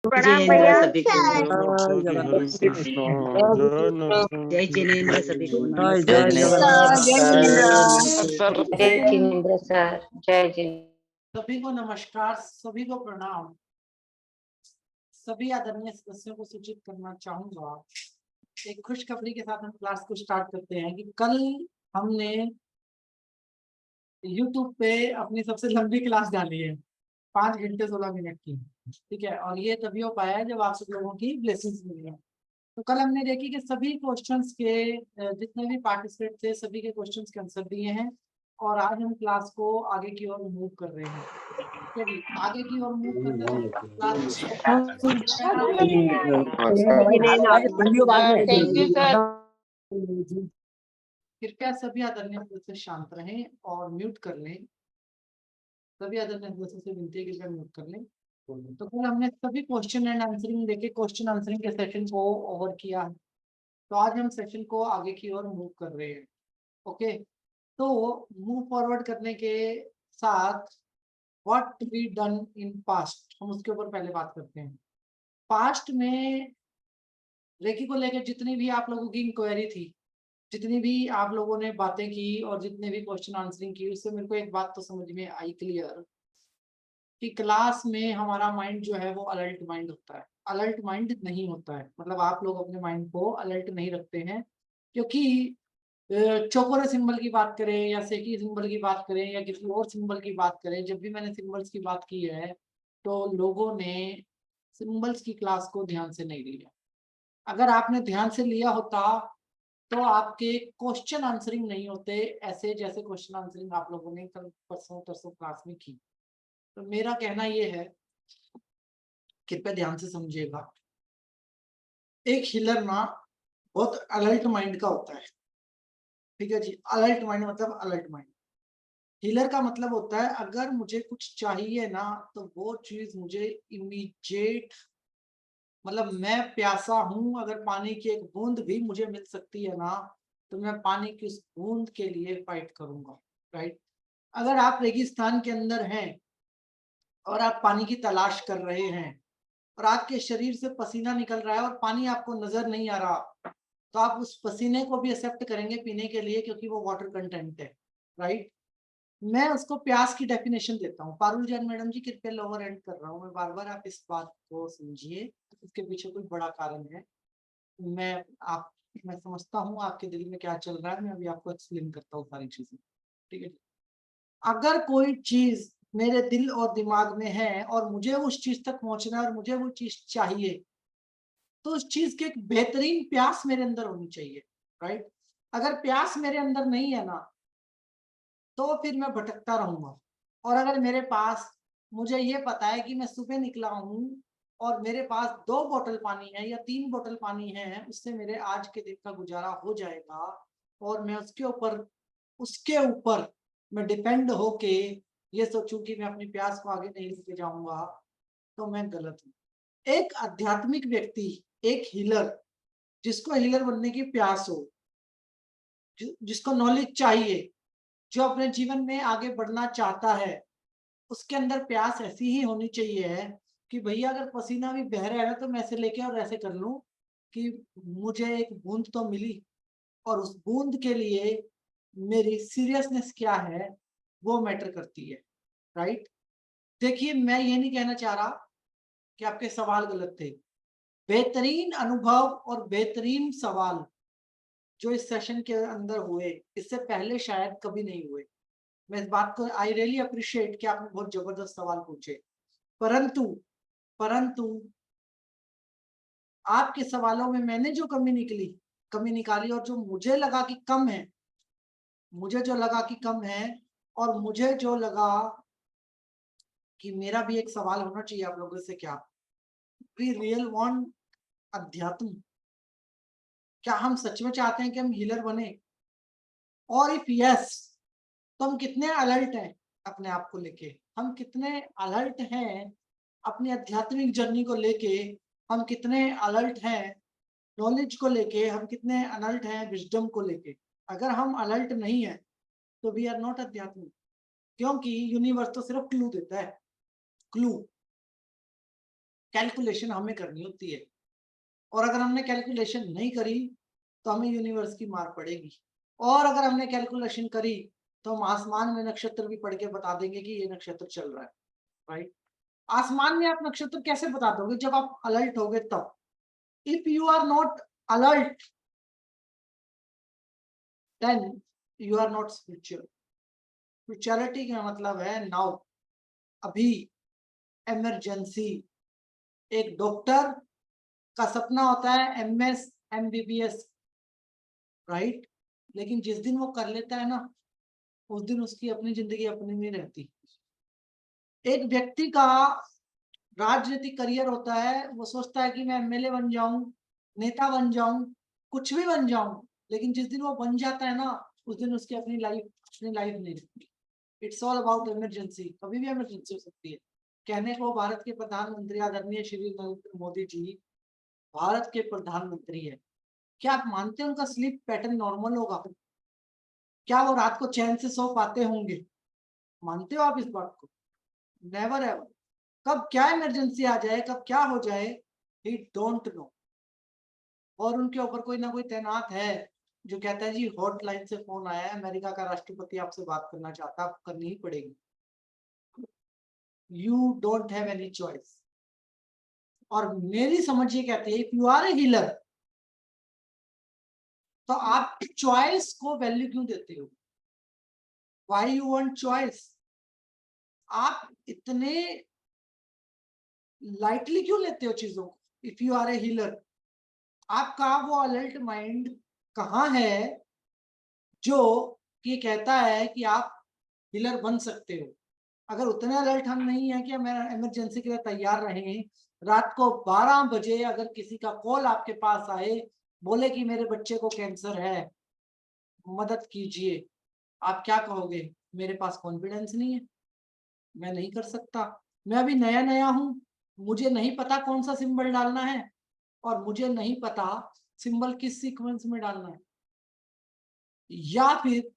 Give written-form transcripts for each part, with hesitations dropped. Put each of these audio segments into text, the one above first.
प्रणाम जिनेंद्र भैया। सभी को। हरे कृष्ण जय जिनेंद्र सभी को। जय नमस्कार। जगन्नाथ। जय जिनेंद्र। सर जय जिनेंद्र सर। जय जिनेंद्र। सभी को नमस्कार, सभी को प्रणाम। सभी आदरणीय सदस्यों को सूचित करना चाहूंगा, एक खुशखबरी के साथ हम क्लास को स्टार्ट करते हैं कि कल हमने YouTube पे अपनी सबसे लंबी क्लास डाली है, 5 घंटे 16 मिनट की। ठीक है, और ये तभी हो पाया है जब आप सब लोगों की ब्लेसिंग्स मिली है। तो कल हमने देखी कि सभी क्वेश्चंस के जितने भी पार्टिसिपेट थे सभी के क्वेश्चंस के आंसर दिए हैं, और आज हम क्लास को आगे की ओर मूव कर रहे हैं। चलिए आगे की ओर मूव करने से क्लास थैंक यू सर। कृपया सभी आदरणीय सदस्य शांत रहें और म्यूट कर लें। सभी आदरणीय सदस्यों से विनती है कि कृपया म्यूट कर लें। तो कल हमने सभी क्वेश्चन एंड आंसरिंग देके क्वेश्चन आंसरिंग के सेशन को ओवर किया है, तो आज हम सेशन को आगे की ओर मूव कर रहे हैं। ओके, तो मूव फॉरवर्ड करने के साथ what we done in past, हम उसके ऊपर पहले बात करते हैं। पास्ट में रेकी को लेकर जितनी भी आप लोगों की इंक्वायरी थी, जितनी भी आप लोगों ने बातें की और जितने भी क्वेश्चन आंसरिंग की, उससे मेरे को एक बात तो समझ में आई क्लियर कि क्लास में हमारा माइंड जो है वो अलर्ट माइंड होता है, अलर्ट माइंड नहीं होता है। मतलब आप लोग अपने माइंड को अलर्ट नहीं रखते हैं, क्योंकि चौकोरे सिंबल की बात करें या सेकी सिंबल की बात करें या किसी और सिंबल की बात करें, जब भी मैंने सिंबल्स की बात की है तो लोगों ने सिंबल्स की क्लास को ध्यान से नहीं लिया। अगर आपने ध्यान से लिया होता तो आपके क्वेश्चन आंसरिंग नहीं होते ऐसे जैसे क्वेश्चन आंसरिंग आप लोगों ने कल परसों तरसों क्लास में की। तो मेरा कहना ये है, कृपया ध्यान से समझिएगा, एक हिलर ना बहुत अलर्ट माइंड का होता है। ठीक है जी, अलर्ट माइंड मतलब अलर्ट माइंड। हीलर का मतलब होता है अगर मुझे कुछ चाहिए ना तो वो चीज मुझे इमीडिएट, मतलब मैं प्यासा हूं, अगर पानी की एक बूंद भी मुझे मिल सकती है ना तो मैं पानी की उस बूंद के लिए फाइट करूंगा। राइट, अगर आप रेगिस्तान के अंदर हैं और आप पानी की तलाश कर रहे हैं और आपके शरीर से पसीना निकल रहा है और पानी आपको नजर नहीं आ रहा, तो आप उस पसीने को भी एक्सेप्ट करेंगे पीने के लिए, क्योंकि वो वाटर कंटेंट है। राइट, मैं उसको प्यास की डेफिनेशन देता हूँ। पारुल जैन मैडम जी कृपया लोअर एंड कर रहा हूँ मैं बार बार, आप इस बात को समझिए, इसके पीछे कोई बड़ा कारण है। मैं आप मैं समझता हूँ आपके दिल में क्या चल रहा है, मैं अभी आपको एक्सप्लेन करता हूँ सारी चीजें। ठीक है, अगर कोई चीज मेरे दिल और दिमाग में है और मुझे उस चीज तक पहुंचना है और मुझे वो चीज चाहिए, तो उस चीज की एक बेहतरीन प्यास मेरे अंदर होनी चाहिए। राइट, अगर प्यास मेरे अंदर नहीं है ना तो फिर मैं भटकता रहूंगा। और अगर मेरे पास, मुझे ये पता है कि मैं सुबह निकला हूँ और मेरे पास 2 बोतल पानी है या 3 बोतल पानी है, उससे मेरे आज के दिन का गुजारा हो जाएगा, और मैं उसके ऊपर मैं डिपेंड होके ये सोचूं कि मैं अपनी प्यास को आगे नहीं लेके जाऊंगा, तो मैं गलत हूँ। एक आध्यात्मिक व्यक्ति, एक हीलर, जिसको हीलर बनने की प्यास हो, जिसको नॉलेज चाहिए, जो अपने जीवन में आगे बढ़ना चाहता है, उसके अंदर प्यास ऐसी ही होनी चाहिए है कि भैया अगर पसीना भी बह रहा है ना तो मैं ऐसे लेके और ऐसे कर लूं कि मुझे एक बूंद तो मिली, और उस बूंद के लिए मेरी सीरियसनेस क्या है वो मैटर करती है। राइट, देखिए मैं ये नहीं कहना चाह रहा कि आपके सवाल गलत थे, बेहतरीन अनुभव और बेहतरीन सवाल जो इस सेशन के अंदर हुए, इससे पहले शायद कभी नहीं हुए। मैं इस बात को आई रियली अप्रिशिएट कि आपने बहुत जबरदस्त सवाल पूछे, परंतु परंतु आपके सवालों में मैंने जो कमी निकाली और जो मुझे लगा कि कम है, और मुझे जो लगा कि मेरा भी एक सवाल होना चाहिए आप लोगों से, क्या वी रियल वांट अध्यात्म? क्या हम सच में चाहते हैं कि हम हीलर बने? और इफ यस, तो हम कितने अलर्ट हैं अपने आप को लेके, हम कितने अलर्ट हैं अपनी आध्यात्मिक जर्नी को लेके, हम कितने अलर्ट हैं नॉलेज को लेके, हम कितने अलर्ट हैं विजडम को लेके? अगर हम अलर्ट नहीं है तो वी आर नॉट आध्यात्मिक, क्योंकि यूनिवर्स तो सिर्फ क्लू देता है, क्लू। कैलकुलेशन हमें करनी होती है, और अगर हमने कैलकुलेशन नहीं करी तो हमें यूनिवर्स की मार पड़ेगी, और अगर हमने कैलकुलेशन करी तो हम आसमान में नक्षत्र भी पढ़ के बता देंगे कि ये नक्षत्र चल रहा है, राइट। आसमान में आप नक्षत्र कैसे बता दोगे? जब आप अलर्ट होगे तब। If you are not alert then you are not spiritual. Spirituality का मतलब है नाउ, अभी, इमरजेंसी। एक डॉक्टर का सपना होता है MS MBBS, राइट, लेकिन जिस दिन वो कर लेता है ना, उस दिन उसकी अपनी जिंदगी अपनी नहीं रहती। एक व्यक्ति का राजनीतिक करियर होता है, वो सोचता है कि मैं MLA बन जाऊं, नेता बन जाऊं, कुछ भी बन जाऊं, लेकिन जिस दिन वो बन जाता है ना, उस दिन उसकी अपनी लाइफ नहीं रहती। It's all about emergency. कभी भी इमरजेंसी हो सकती है। कहने को भारत के प्रधानमंत्री आदरणीय श्री नरेंद्र मोदी जी भारत के प्रधानमंत्री है, क्या आप मानते हैं उनका स्लीप पैटर्न नॉर्मल होगा? क्या वो रात को चैन से सो पाते होंगे? मानते हो आप इस बात को? Never ever. कब क्या इमरजेंसी आ जाए, कब क्या हो जाए, ही डोंट नो। और उनके ऊपर कोई ना कोई तैनात है जो कहता है जी हॉटलाइन से फोन आया है, अमेरिका का राष्ट्रपति आपसे बात करना चाहता है, आपको करनी ही पड़ेगी। You don't have any choice. और मेरी समझ ये कहती है, if you are a healer, तो आप चॉइस को वैल्यू क्यों देते हो? Why you want choice? आप इतने लाइटली क्यों लेते हो चीजों को? If you are a healer, आपका वो अलर्ट माइंड कहाँ है जो ये कहता है कि आप हीलर बन सकते हो? अगर उतने अलर्ट हम नहीं है कि हम इमरजेंसी के लिए तैयार रहें, रात को 12 बजे अगर किसी का कॉल आपके पास आए, बोले कि मेरे बच्चे को कैंसर है, मदद कीजिए, आप क्या कहोगे? मेरे पास कॉन्फिडेंस नहीं है, मैं नहीं कर सकता, मैं अभी नया नया हूं, मुझे नहीं पता कौन सा सिंबल डालना है, और मुझे नहीं पता सिंबल किस सीक्वेंस में डालना है। या फिर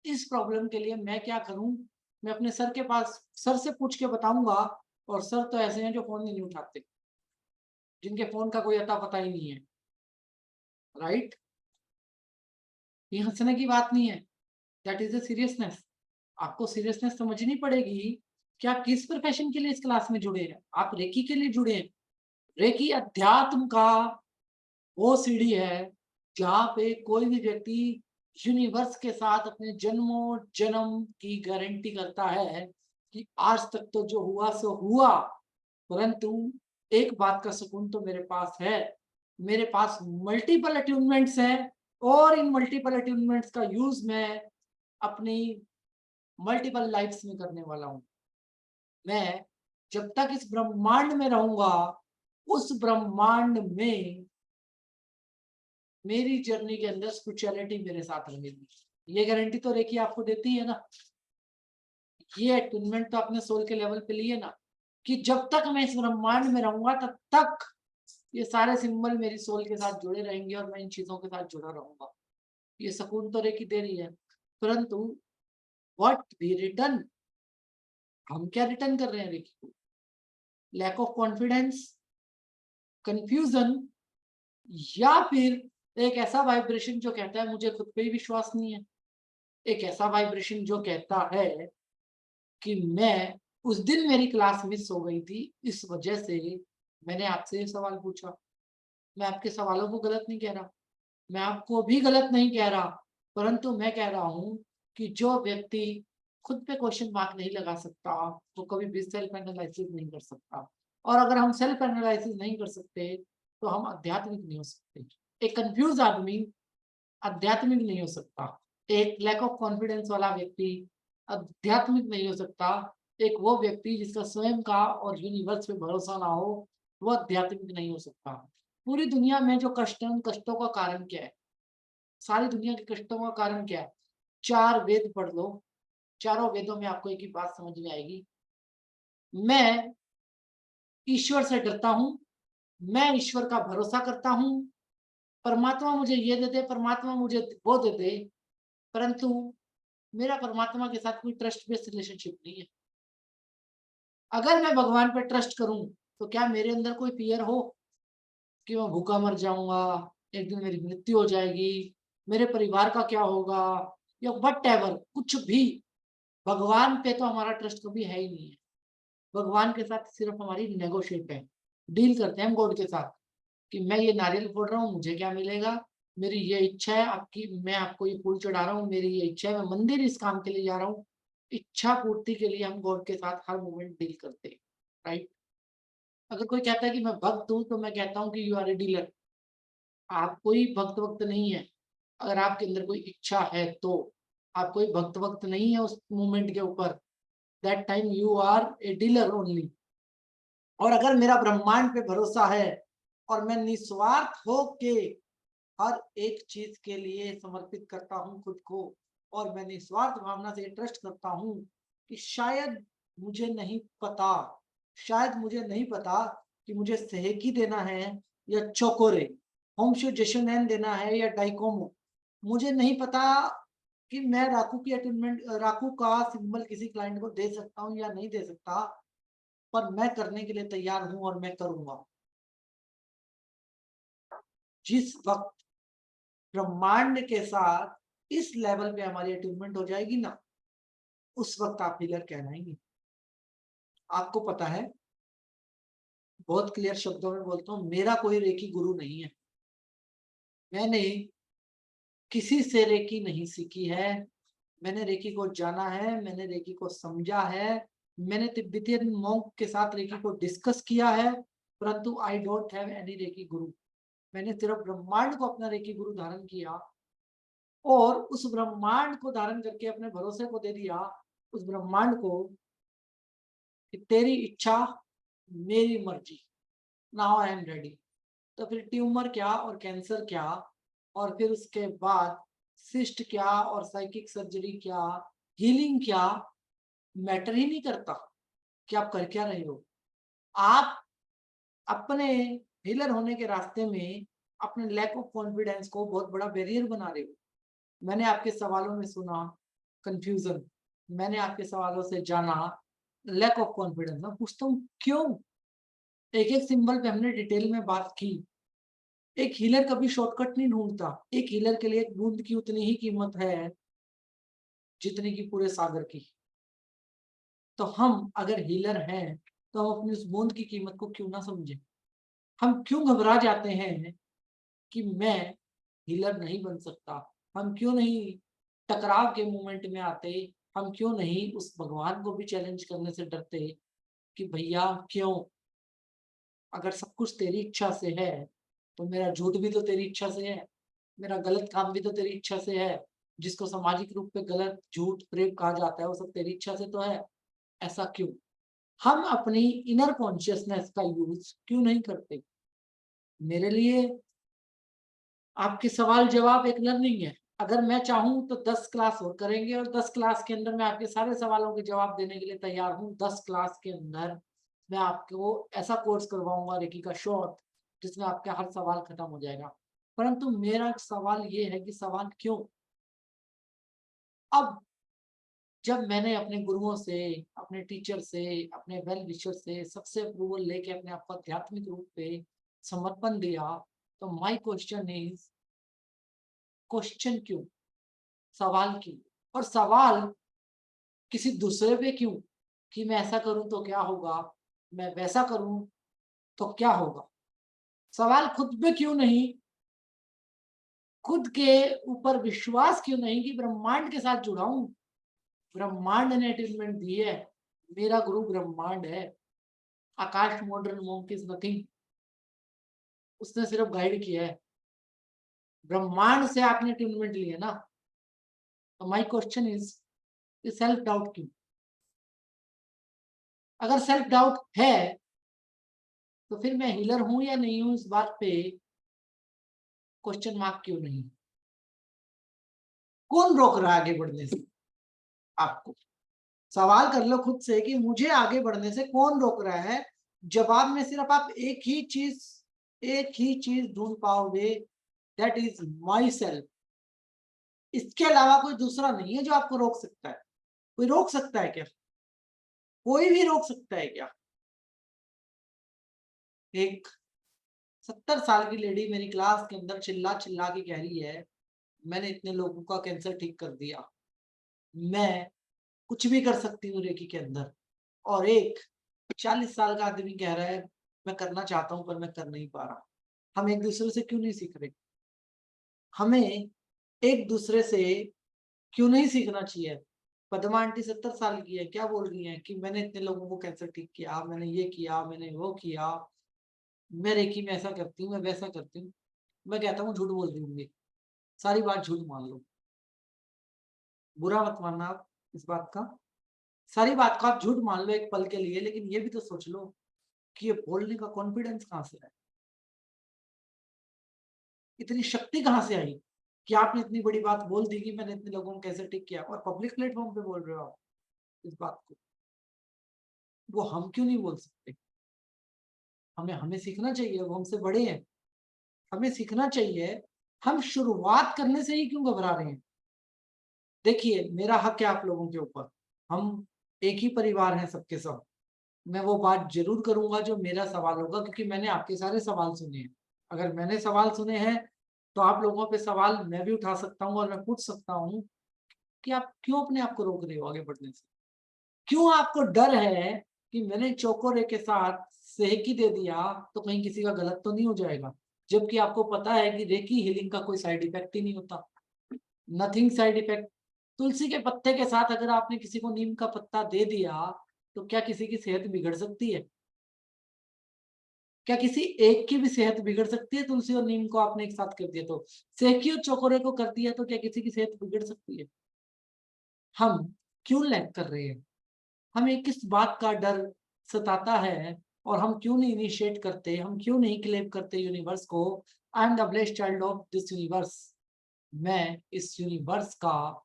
इस प्रॉब्लम के लिए मैं क्या करूं? मैं अपने सर के पास, सर से पूछ के बताऊंगा, और सर तो ऐसे हैं जो फोन ही नहीं उठाते, जिनके फोन का कोई अता पता ही नहीं है, राइट। ये हंसने की बात नहीं है, दैट इज अ सीरियसनेस। आपको सीरियसनेस समझनी पड़ेगी कि आप किस प्रोफेशन के लिए इस क्लास में जुड़े हैं। आप रेकी के लिए जुड़े हैं। रेकी अध्यात्म का वो सीढ़ी है जहाँ पे कोई भी व्यक्ति यूनिवर्स के साथ अपने जन्मों जन्म की गारंटी करता है कि आज तक तो जो हुआ सो हुआ, परंतु एक बात का सुकून तो मेरे पास है, मेरे पास मल्टीपल अट्यूनमेंट्स हैं, और इन मल्टीपल अट्यूनमेंट्स का यूज मैं अपनी मल्टीपल लाइफ्स में करने वाला हूँ। मैं जब तक इस ब्रह्मांड में रहूंगा, उस ब्रह्मांड में मेरी जर्नी के अंदर स्पिरिचुअलिटी मेरे साथ रहेगी। ये गारंटी तो रेकी आपको देती है ना। ये अटूनमेंट तो अपने सोल के लेवल पे लिए ना, कि जब तक मैं इस ब्रह्मांड में रहूंगा तब तक ये सारे सिंबल मेरी सोल के साथ जुड़े रहेंगे, और मैं इन चीजों के साथ जुड़ा रहूंगा। ये सुकून तो रेकी दे रही है, परंतु व्हाट वी रिटर्न, हम क्या रिटर्न कर रहे हैं रेकी को? लैक ऑफ कॉन्फिडेंस, कंफ्यूजन, या फिर एक ऐसा वाइब्रेशन जो कहता है मुझे खुद पे ही विश्वास नहीं है, एक ऐसा वाइब्रेशन जो कहता है कि मैं उस दिन मेरी क्लास मिस हो गई थी, इस वजह से मैंने आपसे ये सवाल पूछा। मैं आपके सवालों को गलत नहीं कह रहा, मैं आपको भी गलत नहीं कह रहा, परंतु मैं कह रहा हूं कि जो व्यक्ति खुद पे क्वेश्चन मार्क नहीं लगा सकता, वो कभी भी सेल्फ एनालिसिस नहीं कर सकता। और अगर हम सेल्फ एनालिसिस नहीं कर सकते तो हम आध्यात्मिक नहीं हो सकते। एक कंफ्यूज आदमी आध्यात्मिक नहीं हो सकता। एक लैक ऑफ कॉन्फिडेंस वाला व्यक्ति आध्यात्मिक नहीं हो सकता। एक वो व्यक्ति जिसका स्वयं का और यूनिवर्स पे भरोसा ना हो, वो आध्यात्मिक नहीं हो सकता। पूरी दुनिया में जो कष्ट है, उन कष्टों का कारण क्या है? सारी दुनिया के कष्टों का कारण क्या है? 4 वेद पढ़ लो, चारों वेदों में आपको एक ही बात समझ में आएगी। मैं ईश्वर से डरता हूं, मैं ईश्वर का भरोसा करता हूं, परमात्मा मुझे ये दे दे, परमात्मा मुझे वो दे दे, परंतु मेरा परमात्मा के साथ कोई ट्रस्ट बेस्ड रिलेशनशिप नहीं है। अगर मैं भगवान पर ट्रस्ट करूं तो क्या मेरे अंदर कोई फियर हो कि मैं भूखा मर जाऊंगा, एक दिन मेरी मृत्यु हो जाएगी, मेरे परिवार का क्या होगा, या व्हाटएवर कुछ भी। भगवान पे तो हमारा ट्रस्ट कभी है ही नहीं है। भगवान के साथ सिर्फ हमारी नेगोशिएट है, डील करते हैं हम गॉड के साथ कि मैं ये नारियल फोड़ रहा हूँ, मुझे क्या मिलेगा, मेरी ये इच्छा है, आपकी मैं आपको ये फूल चढ़ा रहा हूँ, मेरी ये इच्छा है, मैं मंदिर इस काम के लिए जा रहा हूँ। इच्छा पूर्ति के लिए हम गॉड के साथ हर मोमेंट डील करते हैं, राइट। अगर कोई कहता है कि मैं भक्त हूँ, तो मैं कहता हूँ कि यू आर ए डीलर। आप कोई भक्त वक्त नहीं है। अगर आपके अंदर कोई इच्छा है तो आप कोई भक्त वक्त नहीं है उस मोमेंट के ऊपर। That time you are a dealer only. और अगर मेरा ब्रह्मांड पे भरोसा है और मैं निस्वार्थ होके हर एक चीज के लिए समर्पित करता हूँ खुद को, और मैं निस्वार्थ भावना से ट्रस्ट करता हूँ कि शायद मुझे नहीं पता, शायद मुझे नहीं पता कि मुझे सेहेकी देना है या चोकोरे, होमशो जेशोनैन देना है या डाइकोमो, मुझे नहीं पता कि मैं राकू की अटेनमेंट, राकू का सिंबल किसी क्लाइंट को दे सकता हूँ या नहीं दे सकता, पर मैं करने के लिए तैयार हूं और मैं करूंगा। जिस वक्त ब्रह्मांड के साथ इस लेवल पे हमारी अटैचमेंट हो जाएगी ना, उस वक्त आप हीलर कहलाएंगे। आपको पता है, बहुत क्लियर शब्दों में बोलता हूँ, मेरा कोई रेकी गुरु नहीं है। मैंने किसी से रेकी नहीं सीखी है। मैंने रेकी को जाना है, मैंने रेकी को समझा है, मैंने तिब्बतियन मॉन्क के साथ रेकी को डिस्कस किया है, परंतु I don't have any reiki guru. मैंने सिर्फ ब्रह्मांड को अपना रेकी गुरु धारण किया और उस ब्रह्मांड को धारण करके अपने भरोसे को दे दिया उस ब्रह्मांड को कि तेरी इच्छा मेरी मर्जी, नाउ आई एम रेडी। तो फिर ट्यूमर क्या और कैंसर क्या, और फिर उसके बाद सिस्ट क्या और साइकिक सर्जरी क्या, हीलिंग क्या, मैटर ही नहीं करता कि आप कर क्या रहे हो। आप अपने हीलर होने के रास्ते में अपने लैक ऑफ कॉन्फिडेंस को बहुत बड़ा बैरियर बना रहे हो। मैंने आपके सवालों में सुना कंफ्यूजन, मैंने आपके सवालों से जाना लैक ऑफ कॉन्फिडेंस। मैं पूछता हूँ क्यों? एक एक सिंबल पे हमने डिटेल में बात की। एक हीलर कभी शॉर्टकट नहीं ढूंढता। एक हीलर के लिए एक बूंद की उतनी ही कीमत है जितनी की पूरे सागर की। तो हम अगर हीलर हैं तो हम अपनी उस बूंद की कीमत को क्यों ना समझें? हम क्यों घबरा जाते हैं कि मैं हीलर नहीं बन सकता? हम क्यों नहीं टकराव के मोमेंट में आते? हम क्यों नहीं उस भगवान को भी चैलेंज करने से डरते कि भैया क्यों? अगर सब कुछ तेरी इच्छा से है तो मेरा झूठ भी तो तेरी इच्छा से है, मेरा गलत काम भी तो तेरी इच्छा से है, जिसको सामाजिक रूप पे गलत, झूठ, प्रेम कहा जाता है, वो सब तेरी इच्छा से तो है। ऐसा क्यों? हम अपनी इनर कॉन्शियसनेस का यूज क्यों नहीं करते? मेरे लिए आपके सवाल जवाब एक लर्निंग है। अगर मैं चाहूं तो 10 क्लास और करेंगे और 10 क्लास के अंदर मैं आपके सारे सवालों के जवाब देने के लिए तैयार हूं। 10 क्लास के अंदर मैं आपको ऐसा कोर्स करवाऊंगा रेकी का शॉर्ट, जिसमें आपका हर सवाल खत्म हो जाएगा। परंतु मेरा सवाल ये है कि सवाल क्यों? अब जब मैंने अपने गुरुओं से, अपने टीचर से, अपने वेल विशर से सबसे अप्रूवल लेके अपने आप को आध्यात्मिक रूप पे समर्पण दिया, तो माय क्वेश्चन इज, क्वेश्चन क्यों? सवाल क्यों? और सवाल किसी दूसरे पे क्यों कि मैं ऐसा करूं तो क्या होगा, मैं वैसा करूं तो क्या होगा? सवाल खुद पे क्यों नहीं? खुद के ऊपर विश्वास क्यों नहीं कि ब्रह्मांड के साथ जुड़ा हूं? ब्रह्मांड ने अटेनमेंट दी है, मेरा गुरु ब्रह्मांड है। आकाश मॉडर्न मॉन्क इज नथिंग, उसने सिर्फ गाइड किया है। ब्रह्मांड से आपने अटेनमेंट ली है ना। तो my question is, self doubt क्यों? अगर सेल्फ डाउट है तो फिर मैं हीलर हूं या नहीं हूं, इस बात पे क्वेश्चन मार्क क्यों नहीं? कौन रोक रहा है आगे बढ़ने से आपको? सवाल कर लो खुद से कि मुझे आगे बढ़ने से कौन रोक रहा है। जवाब में सिर्फ आप एक ही चीज ढूंढ पाओगे, दैट इज माई सेल्फ। इसके अलावा कोई दूसरा नहीं है जो आपको रोक सकता है। कोई रोक सकता है क्या? कोई भी रोक सकता है क्या? एक 70 साल की लेडी मेरी क्लास के अंदर चिल्ला चिल्ला के कह रही है, मैंने इतने लोगों का कैंसर ठीक कर दिया, मैं कुछ भी कर सकती हूँ रेकी के अंदर। और एक 40 साल का आदमी कह रहा है, मैं करना चाहता हूँ पर मैं कर नहीं पा रहा। हम एक दूसरे से क्यों नहीं सीख रहे? हमें एक दूसरे से क्यों नहीं सीखना चाहिए? पद्मा आंटी 70 साल की है, क्या बोल रही हैं कि मैंने इतने लोगों को कैंसर ठीक किया, मैंने ये किया, मैंने वो किया, मैं रेकी में ऐसा करती हूँ, मैं वैसा करती हूँ। मैं कहता हूँ झूठ बोल रही होंगी, सारी बात झूठ मान लो, बुरा मत मानना आप इस बात का। सारी बात को आप झूठ मान लो एक पल के लिए, लेकिन ये भी तो सोच लो कि ये बोलने का कॉन्फिडेंस कहाँ से है? इतनी शक्ति कहाँ से आई कि आपने इतनी बड़ी बात बोल दी कि मैंने इतने लोगों को कैसे ठीक किया, और पब्लिक प्लेटफॉर्म पे बोल रहे हो आप इस बात को। वो हम क्यों नहीं बोल सकते? हमें हमें सीखना चाहिए, वो हमसे बड़े हैं, हमें सीखना चाहिए। हम शुरुआत करने से ही क्यों घबरा रहे हैं? देखिए, मेरा हक है आप लोगों के ऊपर, हम एक ही परिवार हैं सबके सब। मैं वो बात ज़रूर करूँगा जो मेरा सवाल होगा, क्योंकि मैंने आपके सारे सवाल सुने हैं। अगर मैंने सवाल सुने हैं, तो आप लोगों पे सवाल मैं भी उठा सकता हूँ और मैं पूछ सकता हूँ कि आप क्यों अपने आप को रोक रहे हो आगे बढ़ने से? क्यों आपको डर है कि मैंने चोकोरे के साथ सेहकी दे दिया, तो कहीं किसी का गलत तो नहीं हो जाएगा? जबकि आपको पता है कि रेकी हीलिंग का कोई साइड इफ़ेक्ट ही नहीं होता। Nothing side effect. तुलसी के पत्ते के साथ अगर आपने किसी को नीम का पत्ता दे दिया, तो क्या किसी की सेहत बिगड़ सकती है? क्या किसी एक की भी सेहत बिगड़ सकती है? तुलसी और नीम को आपने एक साथ कर दिया तो। सेहकी और चौकोरे को कर दिया तो क्या किसी की सेहत बिगड़ सकती है? हम क्यों लैग कर रहे हैं? हमें किस बात का डर सताता है और हम क्यों नहीं इनिशिएट करते? हम क्यों नहीं क्लेम करते यूनिवर्स को, I am the blessed child of this universe. मैं इस यूनिवर्स का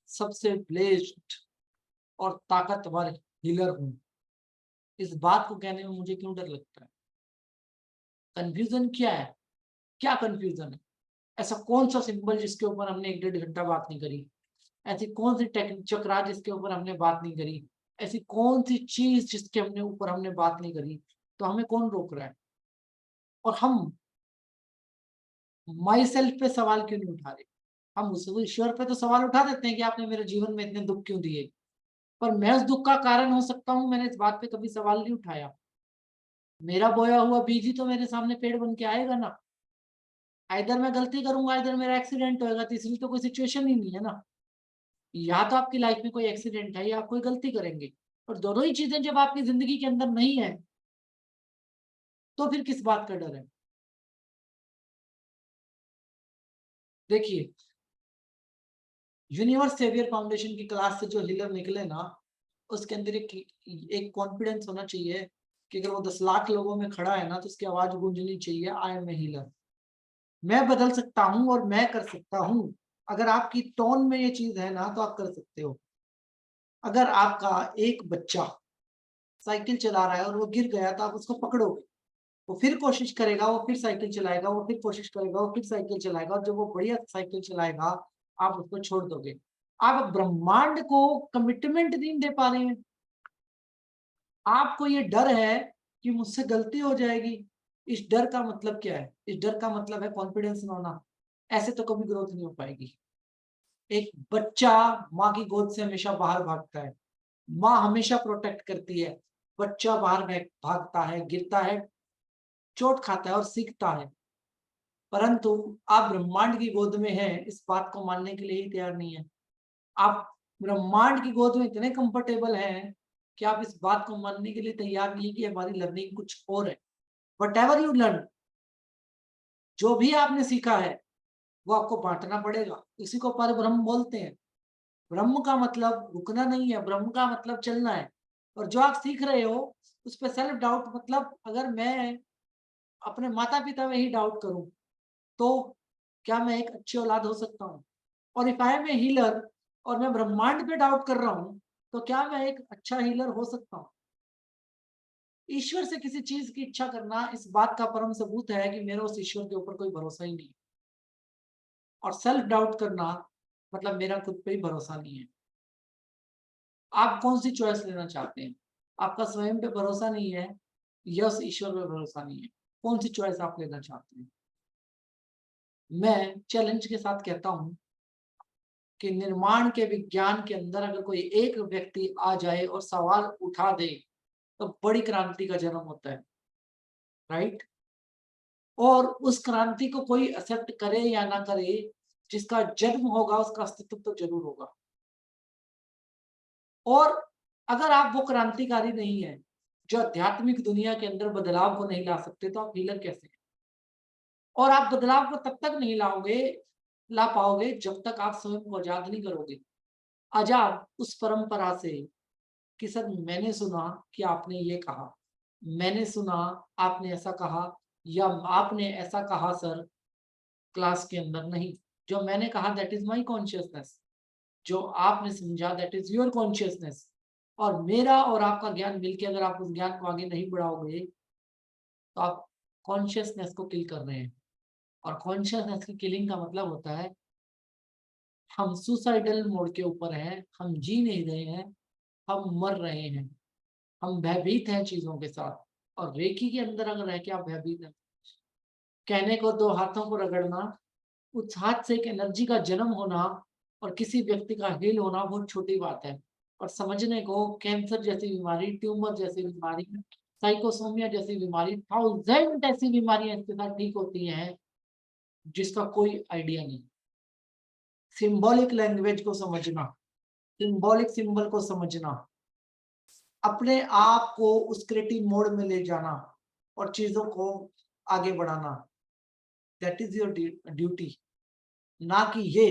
सबसे ब्लेस्ड और ताकतवर हीलर हूँ। इस बात को कहने में मुझे क्यों डर लगता है? कन्फ्यूजन क्या है? क्या कन्फ्यूजन है? ऐसा कौन-सा सिंबल जिसके ऊपर हमने 1 डेढ़ घंटा बात नहीं करी? ऐसी कौन-सी चक्रा जिसके ऊपर हमने बात नहीं करी? ऐसी कौन-सी चीज़ जिसके ऊपर हमने बात नहीं करी? तो हमें कौन रोक रहा है? और हम माई सेल्फ पे सवाल क्यों नहीं उठा रहे? हम उस ईश्वर पे तो सवाल उठा देते हैं कि आपने मेरे जीवन में इतने दुःख क्यों दिए? पर मैं उस दुःख का कारण हो सकता हूँ, मैंने इस बात पे कभी सवाल नहीं उठाया। मेरा बोया हुआ बीज ही तो मेरे सामने पेड़ बन के आएगा ना। आइदर मैं गलती करूँगा, आइदर मेरा एक्सीडेंट होएगा, तीसरी तो कोई सिचुएशन ही नहीं है ना। या तो आपकी लाइफ में कोई एक्सीडेंट है या आप कोई गलती करेंगे, और दोनों ही चीजें जब आपकी जिंदगी के अंदर नहीं है, तो फिर किस बात का डर है? देखिए, यूनिवर्स सेवियर फाउंडेशन की क्लास से जो हीलर निकले ना, उसके अंदर एक कॉन्फिडेंस होना चाहिए कि अगर वो 10 लाख लोगों में खड़ा है ना, तो उसकी आवाज गूंजनी चाहिए, आई एम ए हीलर। मैं बदल सकता हूँ और मैं कर सकता हूँ। अगर आपकी टोन में ये चीज है ना, तो आप कर सकते हो। अगर आपका एक बच्चा साइकिल चला रहा है और वो गिर गया, तो आप उसको पकड़ोगे, वो फिर कोशिश करेगा, वो फिर साइकिल चलाएगा, वो फिर कोशिश करेगा, वो फिर साइकिल चलाएगा, और जब वो बढ़िया साइकिल चलाएगा, आप उसको छोड़ दोगे। आप ब्रह्मांड को कमिटमेंट नहीं दे पा रहे हैं। आपको ये डर है कि मुझसे गलती हो जाएगी। इस डर का मतलब क्या है? इस डर का मतलब है कॉन्फिडेंस ना होना। ऐसे तो कभी ग्रोथ नहीं हो पाएगी। एक बच्चा माँ की गोद से हमेशा बाहर भागता है। माँ हमेशा प्रोटेक्ट करती है। बच्चा बाहर भागता है, गिरता है, चोट खाता है और सीखता है। परंतु आप ब्रह्मांड की गोद में हैं, इस बात को मानने के लिए ही तैयार नहीं है। आप ब्रह्मांड की गोद में इतने कंफर्टेबल हैं कि आप इस बात को मानने के लिए तैयार नहीं कि हमारी लर्निंग कुछ और है। व्हाटएवर यू लर्न, जो भी आपने सीखा है, वो आपको बाँटना पड़ेगा। इसी को परब्रह्म बोलते हैं। ब्रह्म का मतलब रुकना नहीं है, ब्रह्म का मतलब चलना है। और जो आप सीख रहे हो, उस पे सेल्फ डाउट, मतलब अगर मैं अपने माता-पिता में ही डाउट करूँ, तो क्या मैं एक अच्छी औलाद हो सकता हूँ? और if I am a healer और मैं ब्रह्मांड पे डाउट कर रहा हूँ, तो क्या मैं एक अच्छा हीलर हो सकता हूँ? ईश्वर से किसी चीज़ की इच्छा करना इस बात का परम सबूत है कि मेरा उस ईश्वर के ऊपर कोई भरोसा ही नहीं है। और सेल्फ डाउट करना मतलब मेरा खुद पे ही भरोसा नहीं है। आप कौन-सी चॉइस लेना चाहते हैं? आपका स्वयं पे भरोसा नहीं है, यस ईश्वर में भरोसा नहीं है, कौन सी चॉइस आप लेना चाहते हैं? मैं चैलेंज के साथ कहता हूं कि निर्माण के विज्ञान के अंदर अगर कोई एक व्यक्ति आ जाए और सवाल उठा दे तो बड़ी क्रांति का जन्म होता है, राइट? और उस क्रांति को कोई एक्सेप्ट करे या ना करे, जिसका जन्म होगा उसका अस्तित्व तो जरूर होगा। और अगर आप वो क्रांतिकारी नहीं है जो आध्यात्मिक दुनिया के अंदर बदलाव को नहीं ला सकते, तो आप हीलर कैसे हैं? और आप बदलाव को तब तक नहीं ला पाओगे जब तक आप स्वयं को आजाद नहीं करोगे। आजाद उस परंपरा से कि सर मैंने सुना कि आपने ये कहा, मैंने सुना आपने ऐसा कहा, या आपने ऐसा कहा सर क्लास के अंदर, नहीं। जो मैंने कहा दैट इज माई कॉन्शियसनेस, जो आपने समझा दैट इज योर कॉन्शियसनेस। और मेरा और आपका ज्ञान मिलके अगर आप उस ज्ञान को आगे नहीं बढ़ाओगे तो आप कॉन्शियसनेस को किल कर रहे हैं। और कॉन्शियसनेस की किलिंग का मतलब होता है हम सुसाइडल मोड के ऊपर हैं, हम जी नहीं रहे हैं, हम मर रहे हैं, हम भयभीत हैं चीजों के साथ। और रेकी के अंदर अगर रह के आप भयभीत हैं, कहने को दो हाथों को रगड़ना, उस हाथ से एक एनर्जी का जन्म होना और किसी व्यक्ति का हील होना बहुत छोटी बात है। और समझने को कैंसर जैसी बीमारी, ट्यूमर जैसी बीमारी, साइकोसोमिया जैसी बीमारी, 1000 ऐसी बीमारियां इसके साथ ठीक होती हैं जिसका कोई आइडिया नहीं। सिंबॉलिक लैंग्वेज को समझना, सिंबॉलिक सिंबल को समझना, अपने आप को उस क्रिएटिव मोड में ले जाना और चीजों को आगे बढ़ाना, दैट इज योर ड्यूटी। ना कि ये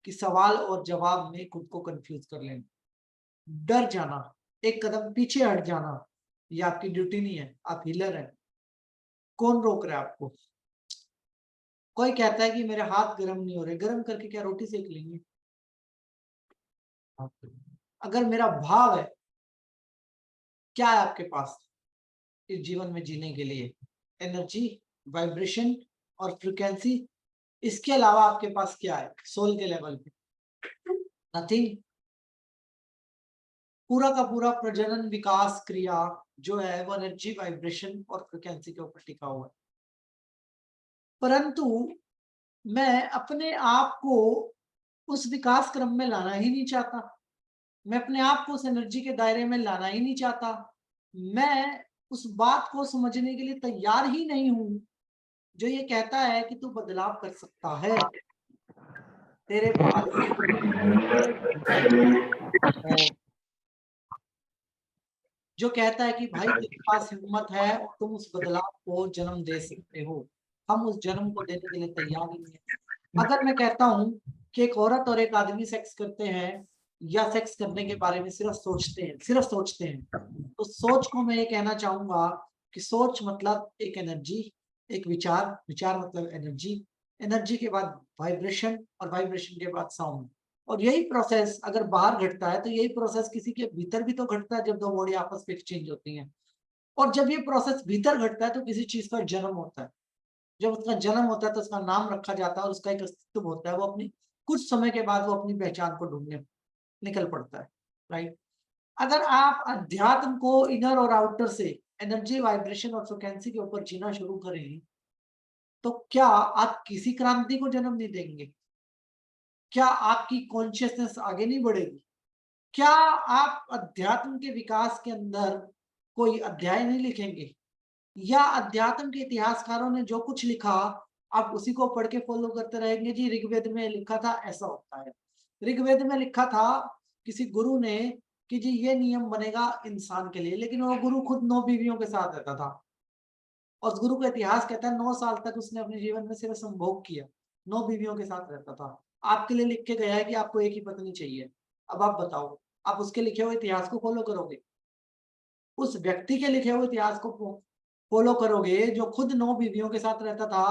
कि सवाल और जवाब में खुद को कंफ्यूज कर लेना, डर जाना, एक कदम पीछे हट जाना, ये आपकी ड्यूटी नहीं है। आप हीलर हैं। कौन रोक रहा है आपको? कोई कहता है कि मेरे हाथ गर्म नहीं हो रहे, गर्म करके क्या रोटी सेक लेंगे? अगर मेरा भाव है, क्या है आपके पास इस जीवन में जीने के लिए? एनर्जी, वाइब्रेशन और फ्रीक्वेंसी। इसके अलावा आपके पास क्या है सोल के लेवल पे? नथिंग। पूरा का पूरा प्रजनन विकास क्रिया जो है वो एनर्जी, वाइब्रेशन और फ्रीक्वेंसी के ऊपर टिका हुआ है। परंतु मैं अपने आप को उस विकास क्रम में लाना ही नहीं चाहता, मैं अपने आप को उस एनर्जी के दायरे में लाना ही नहीं चाहता, मैं उस बात को समझने के लिए तैयार ही नहीं हूं जो ये कहता है कि तू बदलाव कर सकता है, तेरे पास है, जो कहता है कि भाई तेरे पास हिम्मत है और तुम उस बदलाव को जन्म दे सकते हो। हम उस जन्म को देने के लिए तैयार नहीं है। अगर मैं कहता हूं कि एक औरत और एक आदमी सेक्स करते हैं या सेक्स करने के बारे में सिर्फ सोचते हैं, तो सोच को मैं ये कहना चाहूंगा कि सोच मतलब एक एनर्जी, एक विचार मतलब एनर्जी, एनर्जी के बाद वाइब्रेशन और वाइब्रेशन के बाद साउंड। और यही प्रोसेस अगर बाहर घटता है तो यही प्रोसेस किसी के भीतर भी तो घटता है जब दो बॉडी आपस में एक्सचेंज होती हैं। और जब ये प्रोसेस भीतर घटता है तो किसी चीज का जन्म होता है। जब उसका जन्म होता है तो उसका नाम रखा जाता है और उसका एक अस्तित्व होता है। वो अपनी कुछ समय के बाद वो अपनी पहचान को ढूंढने निकल पड़ता है, राइट? अगर आप अध्यात्म को इनर और आउटर से एनर्जी, वाइब्रेशन और फ्रिक्वेंसी के ऊपर जीना शुरू करें तो क्या आप किसी क्रांति को जन्म नहीं देंगे? क्या आपकी कॉन्शियसनेस आगे नहीं बढ़ेगी? क्या आप अध्यात्म के विकास के अंदर कोई अध्याय नहीं लिखेंगे? या अध्यात्म के इतिहासकारों ने जो कुछ लिखा आप उसी को पढ़ के फॉलो करते रहेंगे? जी ऋग्वेद में लिखा था, ऐसा होता है। ऋग्वेद में लिखा था किसी गुरु ने कि जी ये नियम बनेगा इंसान के लिए, लेकिन वो गुरु खुद 9 बीवियों के साथ रहता था। और उस गुरु का इतिहास कहता है 9 साल तक उसने अपने जीवन में सिर्फ संभोग किया, 9 बीवियों के साथ रहता था। आपके लिए लिख के गया है कि आपको एक ही पत्नी चाहिए। अब आप बताओ, आप उसके लिखे हुए इतिहास को फॉलो करोगे? उस व्यक्ति के लिखे हुए इतिहास को फॉलो करोगे जो खुद 9 बीवियों के साथ रहता था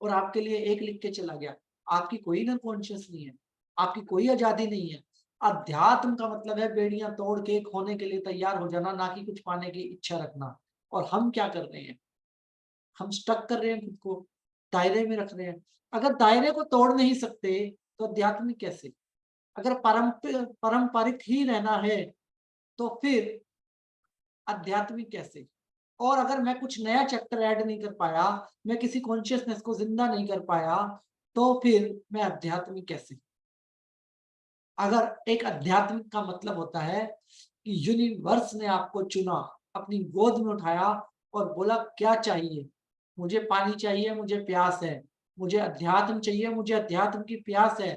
और आपके लिए एक लिख के चला गया? आपकी कोई इनर कॉन्शियस नहीं है, आपकी कोई आजादी नहीं है। अध्यात्म का मतलब है बेड़ियां तोड़ के खोने के लिए तैयार हो जाना, ना कि कुछ पाने की इच्छा रखना। और हम क्या कर रहे हैं? हम स्टक कर रहे हैं, खुद को दायरे में रख रहे हैं। अगर दायरे को तोड़ नहीं सकते तो आध्यात्मिक कैसे? अगर पारंपरिक ही रहना है तो फिर आध्यात्मिक कैसे? और अगर मैं कुछ नया चैप्टर ऐड नहीं कर पाया, मैं किसी कॉन्शियसनेस को जिंदा नहीं कर पाया, तो फिर मैं आध्यात्मिक कैसे? अगर एक आध्यात्मिक का मतलब होता है कि यूनिवर्स ने आपको चुना, अपनी गोद में उठाया और बोला क्या चाहिए? मुझे पानी चाहिए, मुझे प्यास है, मुझे अध्यात्म चाहिए, मुझे अध्यात्म की प्यास है।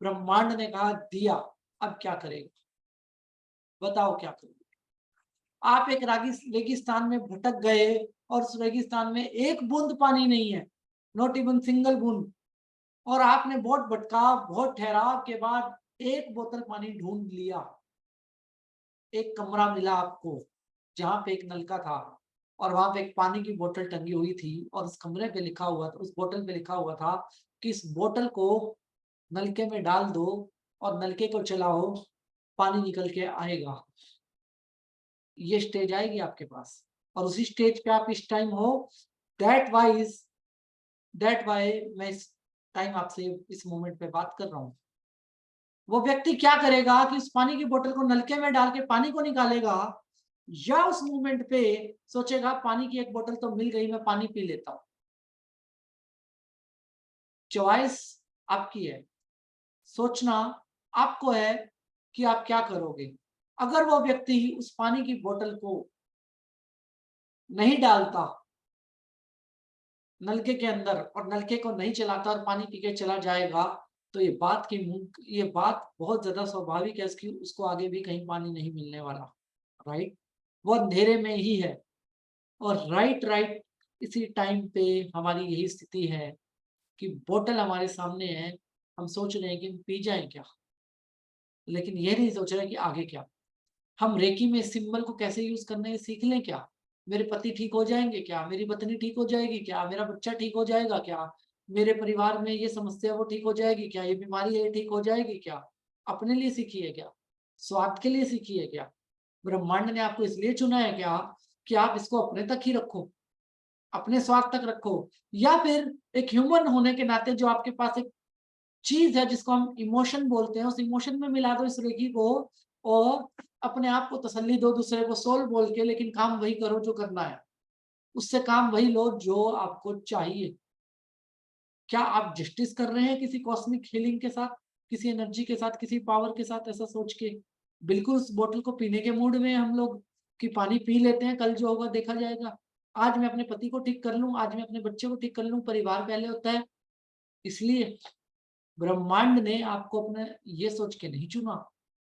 ब्रह्मांड ने कहा दिया, अब क्या करेगा? बताओ क्या करोगे? आप एक रेगिस्तान में भटक गए और उस रेगिस्तान में एक बूंद पानी नहीं है, नॉट इवन सिंगल बूंद, और आपने बहुत भटका, बहुत ठहराव के बाद एक बोतल पानी ढूंढ लिया। एक कमरा मिला आपको जहां पे एक नलका था और वहां पे एक पानी की बोतल टंगी हुई थी और उस कमरे पे लिखा हुआ था, उस बोतल पे लिखा हुआ था कि इस बोतल को नलके में डाल दो और नलके को चलाओ, पानी निकल के आएगा। ये स्टेज आएगी आपके पास और उसी स्टेज पे आप इस टाइम हो। दैट वाई मैं इस टाइम आपसे इस मोमेंट पे बात कर रहा हूँ। वो व्यक्ति क्या करेगा कि उस पानी की बोतल को नलके में डाल के पानी को निकालेगा, या उस मोमेंट पे सोचेगा पानी की एक बोतल तो मिल गई, मैं पानी पी लेता हूं। चॉइस आपकी है, सोचना आपको है कि आप क्या करोगे। अगर वो व्यक्ति उस पानी की बोतल को नहीं डालता नलके के अंदर और नलके को नहीं चलाता और पानी पी के चला जाएगा, तो ये बात बहुत ज्यादा स्वाभाविक है कि उसको आगे भी कहीं पानी नहीं मिलने वाला। राइट, वो अंधेरे में ही है। और राइट इसी टाइम पे हमारी यही स्थिति है कि बोतल हमारे सामने है, हम सोच रहे हैं कि हम पी जाएं क्या, लेकिन ये नहीं सोच रहे कि आगे क्या। हम रेकी में सिंबल को कैसे यूज करना है सीख लें क्या? मेरे पति ठीक हो जाएंगे क्या? मेरी पत्नी ठीक हो जाएगी क्या? मेरा बच्चा ठीक हो जाएगा क्या? मेरे परिवार में ये समस्या वो ठीक हो जाएगी क्या? ये बीमारी है ये ठीक हो जाएगी क्या? अपने लिए सीखी है क्या? स्वार्थ के लिए सीखी है क्या? ब्रह्मांड ने आपको इसलिए चुना है क्या कि आप इसको अपने तक ही रखो, अपने स्वार्थ तक रखो, या फिर एक ह्यूमन होने के नाते जो आपके पास एक चीज है जिसको हम इमोशन बोलते हैं, उस इमोशन में मिला दो इस रेखी को और अपने आप को तसल्ली दो, दूसरे को सोल बोल के, लेकिन काम वही करो जो करना है, उससे काम वही लो जो आपको चाहिए। क्या आप जस्टिस कर रहे हैं किसी कॉस्मिक हीलिंग के साथ, किसी एनर्जी के साथ, किसी पावर के साथ, ऐसा सोच के? बिल्कुल उस बोतल को पीने के मूड में हम लोग कि पानी पी लेते हैं, कल जो होगा देखा जाएगा। आज मैं अपने पति को ठीक कर लूं, आज मैं अपने बच्चे को ठीक कर लूं, परिवार पहले होता है। इसलिए ब्रह्मांड ने आपको अपने ये सोच के नहीं चुना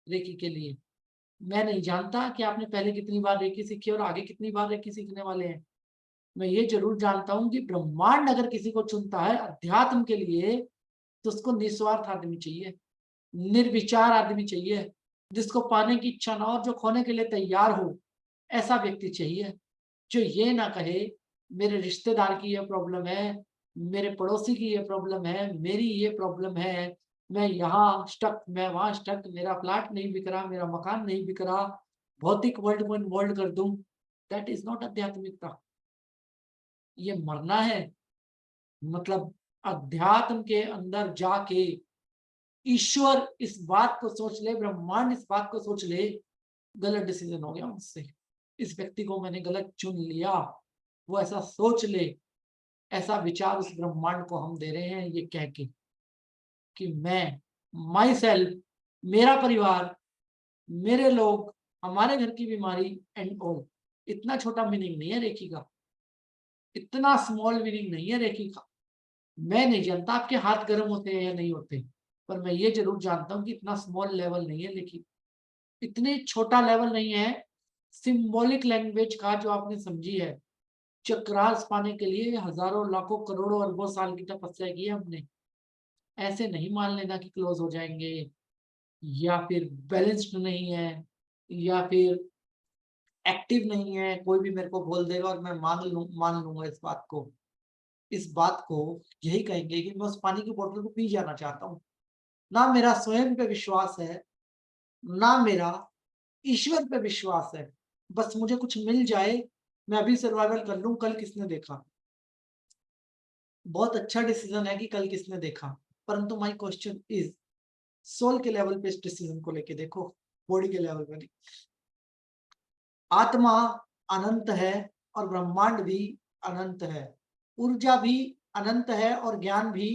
रेकी के लिए। मैं नहीं जानता कि आपने पहले कितनी बार रेकी सीखी और आगे कितनी बार रेकी सीखने वाले हैं। मैं ये जरूर जानता हूं कि ब्रह्मांड अगर किसी को चुनता है अध्यात्म के लिए, तो उसको निस्वार्थ आदमी चाहिए, निर्विचार आदमी चाहिए, जिसको पाने की इच्छा ना हो, जो खोने के लिए तैयार हो। ऐसा व्यक्ति चाहिए जो ये ना कहे मेरे रिश्तेदार की ये प्रॉब्लम है, मेरे पड़ोसी की ये प्रॉब्लम है, मेरी ये प्रॉब्लम है, मैं यहाँ स्टक, मैं वहां स्टक, मेरा फ्लैट नहीं बिक रहा, मेरा मकान नहीं बिक रहा, भौतिक वर्ल्ड को इन्वॉल्व कर दूं। दैट इज नॉट आध्यात्मिकता, ये मरना है। मतलब अध्यात्म के अंदर जाके ईश्वर इस बात को सोच ले, ब्रह्मांड इस बात को सोच ले, गलत डिसीजन हो गया मुझसे, इस व्यक्ति को मैंने गलत चुन लिया, वो ऐसा सोच ले। ऐसा विचार उस ब्रह्मांड को हम दे रहे हैं ये कह के कि मैं, माई सेल्फ, मेरा परिवार, मेरे लोग, हमारे घर की बीमारी एंड ऑल। इतना छोटा मीनिंग नहीं है रेखी का, इतना स्मॉल मीनिंग नहीं है रेखी का। मैं नहीं जानता आपके हाथ गर्म होते हैं या नहीं होते, पर मैं ये जरूर जानता हूँ कि इतना स्मॉल लेवल नहीं है, लेकिन इतने छोटा लेवल नहीं है। सिंबॉलिक लैंग्वेज का जो आपने समझी है, चक्रास पाने के लिए हजारों लाखों करोड़ों अरबों साल की तपस्या की है हमने। ऐसे नहीं मान लेना कि क्लोज हो जाएंगे, या फिर बैलेंस्ड नहीं है, या फिर एक्टिव नहीं है, कोई भी मेरे को बोल देगा और मैं मान लूंगा इस बात को। इस बात को यही कहेंगे कि मैं उस पानी की बोतल को पी जाना चाहता हूँ। ना मेरा स्वयं पे विश्वास है, ना मेरा ईश्वर पे विश्वास है, बस मुझे कुछ मिल जाए, मैं अभी सर्वाइवल कर लूं, कल किसने देखा। बहुत अच्छा डिसीजन है कि कल किसने देखा, परंतु माय क्वेश्चन इज सोल के लेवल पे इस डिसीजन को लेके देखो, बॉडी के लेवल पे नहीं। आत्मा अनंत है और ब्रह्मांड भी अनंत है, ऊर्जा भी अनंत है और ज्ञान भी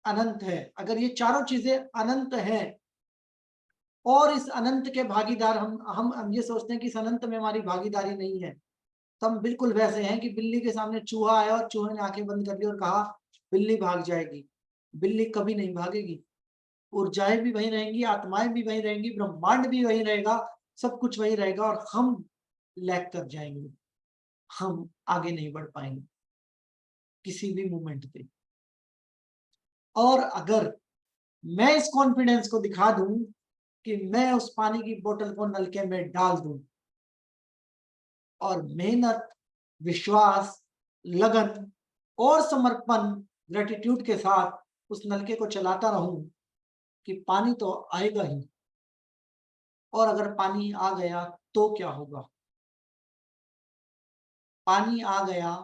अनंत है। अगर ये चारों चीजें अनंत हैं और इस अनंत के भागीदार हम ये सोचते हैं कि इस अनंत में हमारी भागीदारी नहीं है, तो हम बिल्कुल वैसे हैं कि बिल्ली के सामने चूहा आया और चूहे ने आंखें बंद कर ली और कहा बिल्ली भाग जाएगी। बिल्ली कभी नहीं भागेगी। ऊर्जाएं भी वही रहेंगी, आत्माएं भी वही रहेंगी, ब्रह्मांड भी वही रहेगा, सब कुछ वही रहेगा और हम लैग कर जाएंगे, हम आगे नहीं बढ़ पाएंगे किसी भी मोमेंट पे। और अगर मैं इस कॉन्फिडेंस को दिखा दूं कि मैं उस पानी की बोतल को नलके में डाल दूं और मेहनत, विश्वास, लगन और समर्पण, ग्रेटिट्यूड के साथ उस नलके को चलाता रहूं कि पानी तो आएगा ही। और अगर पानी आ गया तो क्या होगा? पानी आ गया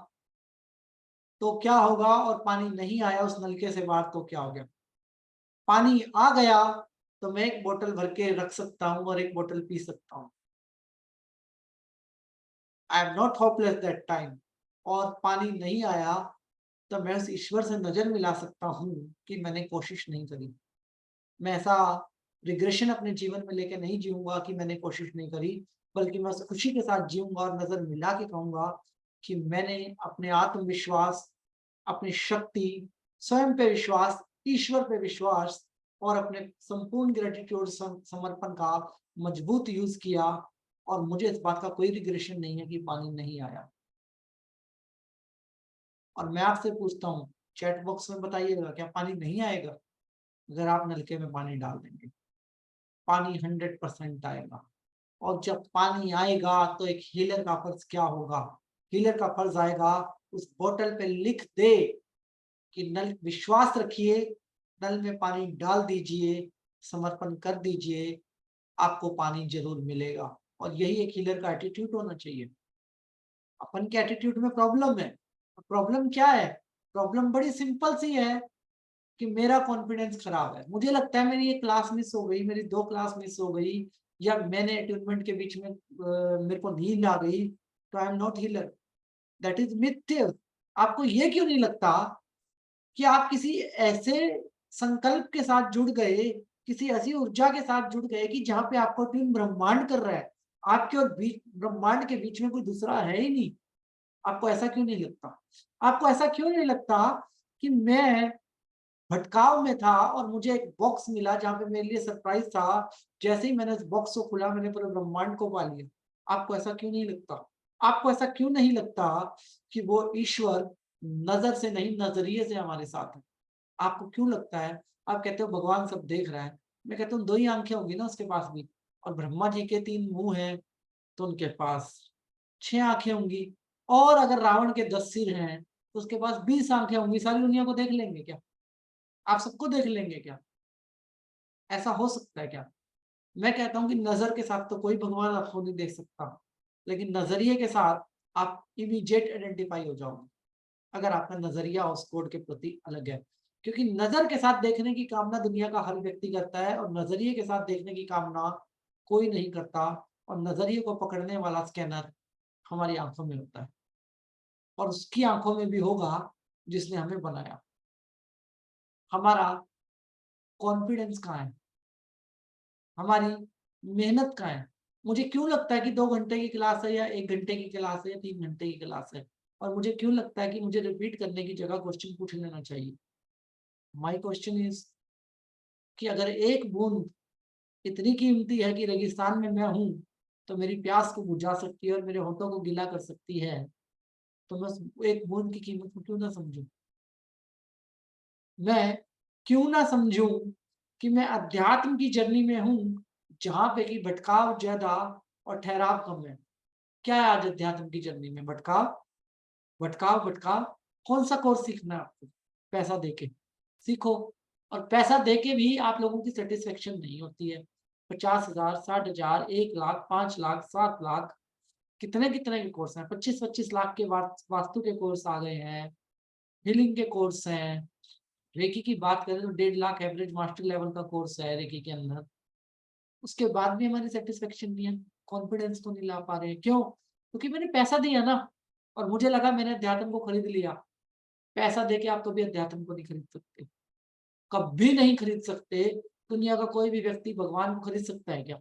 तो क्या होगा और पानी नहीं आया उस नलके से बाहर तो क्या हो गया? पानी आ गया तो मैं एक बोतल भर के रख सकता हूं और एक बोतल पी सकता हूं। आई am not hopeless that time. और पानी नहीं आया तो मैं उस ईश्वर से नजर मिला सकता हूं कि मैंने कोशिश नहीं करी। मैं ऐसा रिग्रेशन अपने जीवन में लेके नहीं जीऊंगा कि मैंने कोशिश नहीं करी, बल्कि मैं उस खुशी के साथ जीऊंगा और नजर मिला के कहूंगा कि मैंने अपने आत्मविश्वास, अपनी शक्ति, स्वयं पे विश्वास, ईश्वर पे विश्वास और अपने संपूर्ण ग्रेटिट्यूड, समर्पण का मजबूत यूज किया और मुझे इस बात का कोई रिग्रेशन नहीं है कि पानी नहीं आया। और मैं आपसे पूछता हूँ, चैट बॉक्स में बताइएगा, क्या पानी नहीं आएगा? अगर आप नलके में पानी डाल देंगे, पानी 100% आएगा। और जब पानी आएगा तो एक हीलर का फर्ज क्या होगा? हीलर का फर्ज आएगा उस बोतल पे लिख दे कि नल, विश्वास रखिए, नल में पानी डाल दीजिए, समर्पण कर दीजिए, आपको पानी जरूर मिलेगा। और यही एक हीलर का एटीट्यूड होना चाहिए। अपन के एटीट्यूड में प्रॉब्लम है। प्रॉब्लम क्या है? प्रॉब्लम बड़ी सिंपल सी है कि मेरा कॉन्फिडेंस खराब है। मुझे लगता है मेरी एक क्लास मिस हो गई, मेरी 2 क्लास मिस हो गई, या मैंने अटेनमेंट के बीच में मेरे को नींद आ गई, तो I am not healer. That is मिथ्य। आपको ये क्यों नहीं लगता कि आप किसी ऐसे संकल्प के साथ जुड़ गए, किसी ऐसी ऊर्जा के साथ जुड़ गए कि जहां पे आपको ट्यून ब्रह्मांड कर रहा है, आपके और बीच ब्रह्मांड के बीच में कोई दूसरा है ही नहीं? आपको ऐसा क्यों नहीं लगता? आपको ऐसा क्यों नहीं लगता कि मैं भटकाव में था और मुझे एक बॉक्स मिला जहां पे मेरे लिए सरप्राइज था? जैसे ही मैंने उस बॉक्स को खोला, मैंने पूरे ब्रह्मांड को पा लिया। आपको ऐसा क्यों नहीं लगता? आपको ऐसा क्यों नहीं लगता कि वो ईश्वर नजर से नहीं, नजरिए से हमारे साथ है? आपको क्यों लगता है? आप कहते हो भगवान सब देख रहा है। मैं कहता हूँ 2 ही आंखें होंगी ना उसके पास भी, और ब्रह्मा जी के 3 मुंह हैं तो उनके पास 6 आंखें होंगी। और अगर रावण के 10 सिर हैं तो उसके पास 20 आंखें होंगी। सारी दुनिया को देख लेंगे क्या? आप सबको देख लेंगे क्या? ऐसा हो सकता है क्या? मैं कहता हूं कि नजर के साथ तो कोई भगवान आपको नहीं देख सकता, लेकिन नजरिए के साथ आप इमीडिएट आइडेंटिफाई हो जाओगे अगर आपका नजरिया उस कोड के प्रति अलग है। क्योंकि नजर के साथ देखने की कामना दुनिया का हर व्यक्ति करता है और नजरिए के साथ देखने की कामना कोई नहीं करता। और नजरिए को पकड़ने वाला स्कैनर हमारी आंखों में होता है, और उसकी आंखों में भी होगा जिसने हमें बनाया। हमारा कॉन्फिडेंस कहाँ है? हमारी मेहनत कहाँ है? मुझे क्यों लगता है कि 2 घंटे की क्लास है या 1 घंटे की क्लास है या 3 घंटे की क्लास है? और मुझे क्यों लगता है कि मुझे रिपीट करने की जगह क्वेश्चन पूछ लेना चाहिए? माय क्वेश्चन इज कि अगर एक बूंद इतनी कीमती है कि रेगिस्तान में मैं हूं तो मेरी प्यास को बुझा सकती है और मेरे होठों को गीला कर सकती है, तो मैं उस एक बूंद की कीमत को क्यों ना समझूं? मैं क्यों ना समझूं कि मैं अध्यात्म की जर्नी में हूं जहां पे कि भटकाव ज्यादा और ठहराव कम है। क्या है आज अध्यात्म की जर्नी में? भटकाव, भटकाव, भटकाव। कौन सा कोर्स सीखना है आपको? पैसा देके सीखो। और पैसा देके भी आप लोगों की सेटिस्फेक्शन नहीं होती है। 50,000, 60,000, 1 लाख, 5 लाख, 7 लाख, कितने कितने के कोर्स हैं। 25-25 लाख के वास्तु के कोर्स आ गए हैं, हीलिंग के कोर्स हैं। रेकी की बात करें तो 1.5 लाख एवरेज मास्टर लेवल का कोर्स है रेकी के अंदर। उसके बाद भी हमारी सेटिस्फेक्शन नहीं है, कॉन्फिडेंस को नहीं ला पा रहे हैं। क्यों? क्योंकि मैंने पैसा दिया ना। और मुझे लगा मैंने अध्यात्म को खरीद लिया। पैसा देके आप कभी अध्यात्म को नहीं खरीद सकते, कभी नहीं खरीद सकते। दुनिया का कोई भी व्यक्ति भगवान को खरीद सकता है क्या?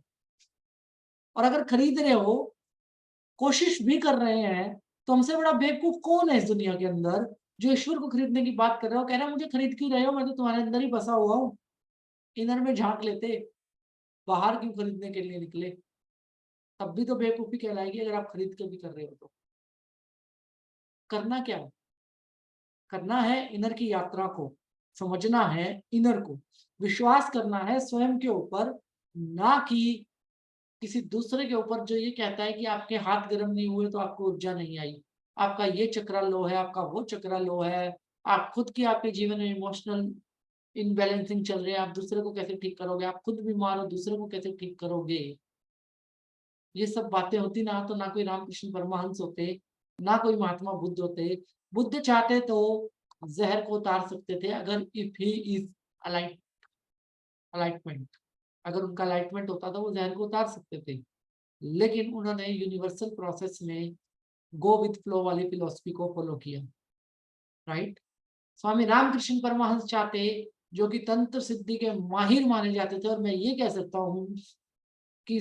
और अगर खरीद रहे हो, कोशिश भी कर रहे हैं, तो हमसे बड़ा बेवकूफ कौन है इस दुनिया के अंदर जो ईश्वर को खरीदने की बात कर रहे हो? कह रहे हो मुझे खरीद क्यों रहे हो, मैं तो तुम्हारे अंदर ही बसा हुआ हूँ। इनर में झांक लेते, बाहर क्यों खरीदने के लिए निकले? तब भी तो बेवकूफी कहलाएगी अगर आप खरीद के भी कर रहे हो तो। करना क्या है? करना है इनर की यात्रा को, समझना है इनर को, विश्वास करना है स्वयं के ऊपर, ना कि किसी दूसरे के ऊपर जो ये कहता है कि आपके हाथ गर्म नहीं हुए तो आपको ऊर्जा नहीं आई, आपका ये चक्रा लो है, आपका वो चक्रा लो है, आप खुद की आपके जीवन में इमोशनल इनबैलेंसिंग चल रही है, आप दूसरे को कैसे ठीक करोगे? आप खुद बीमार हो, दूसरे को कैसे ठीक करोगे? ये सब बातें होती ना तो ना कोई रामकृष्ण परमहंस होते, ना कोई महात्मा बुद्ध होते। बुद्ध चाहते तो जहर को उतार सकते थे, अगर इफ ही इज अलाइटमेंट, अगर उनका अलाइटमेंट होता तो वो जहर को उतार सकते थे। लेकिन उन्होंने यूनिवर्सल प्रोसेस में गो विथ फ्लो वाली फिलॉसफी को फॉलो किया, राइट। स्वामी रामकृष्ण परमहंस चाहते, जो कि तंत्र सिद्धि के माहिर माने जाते थे, और मैं ये कह सकता हूँ कि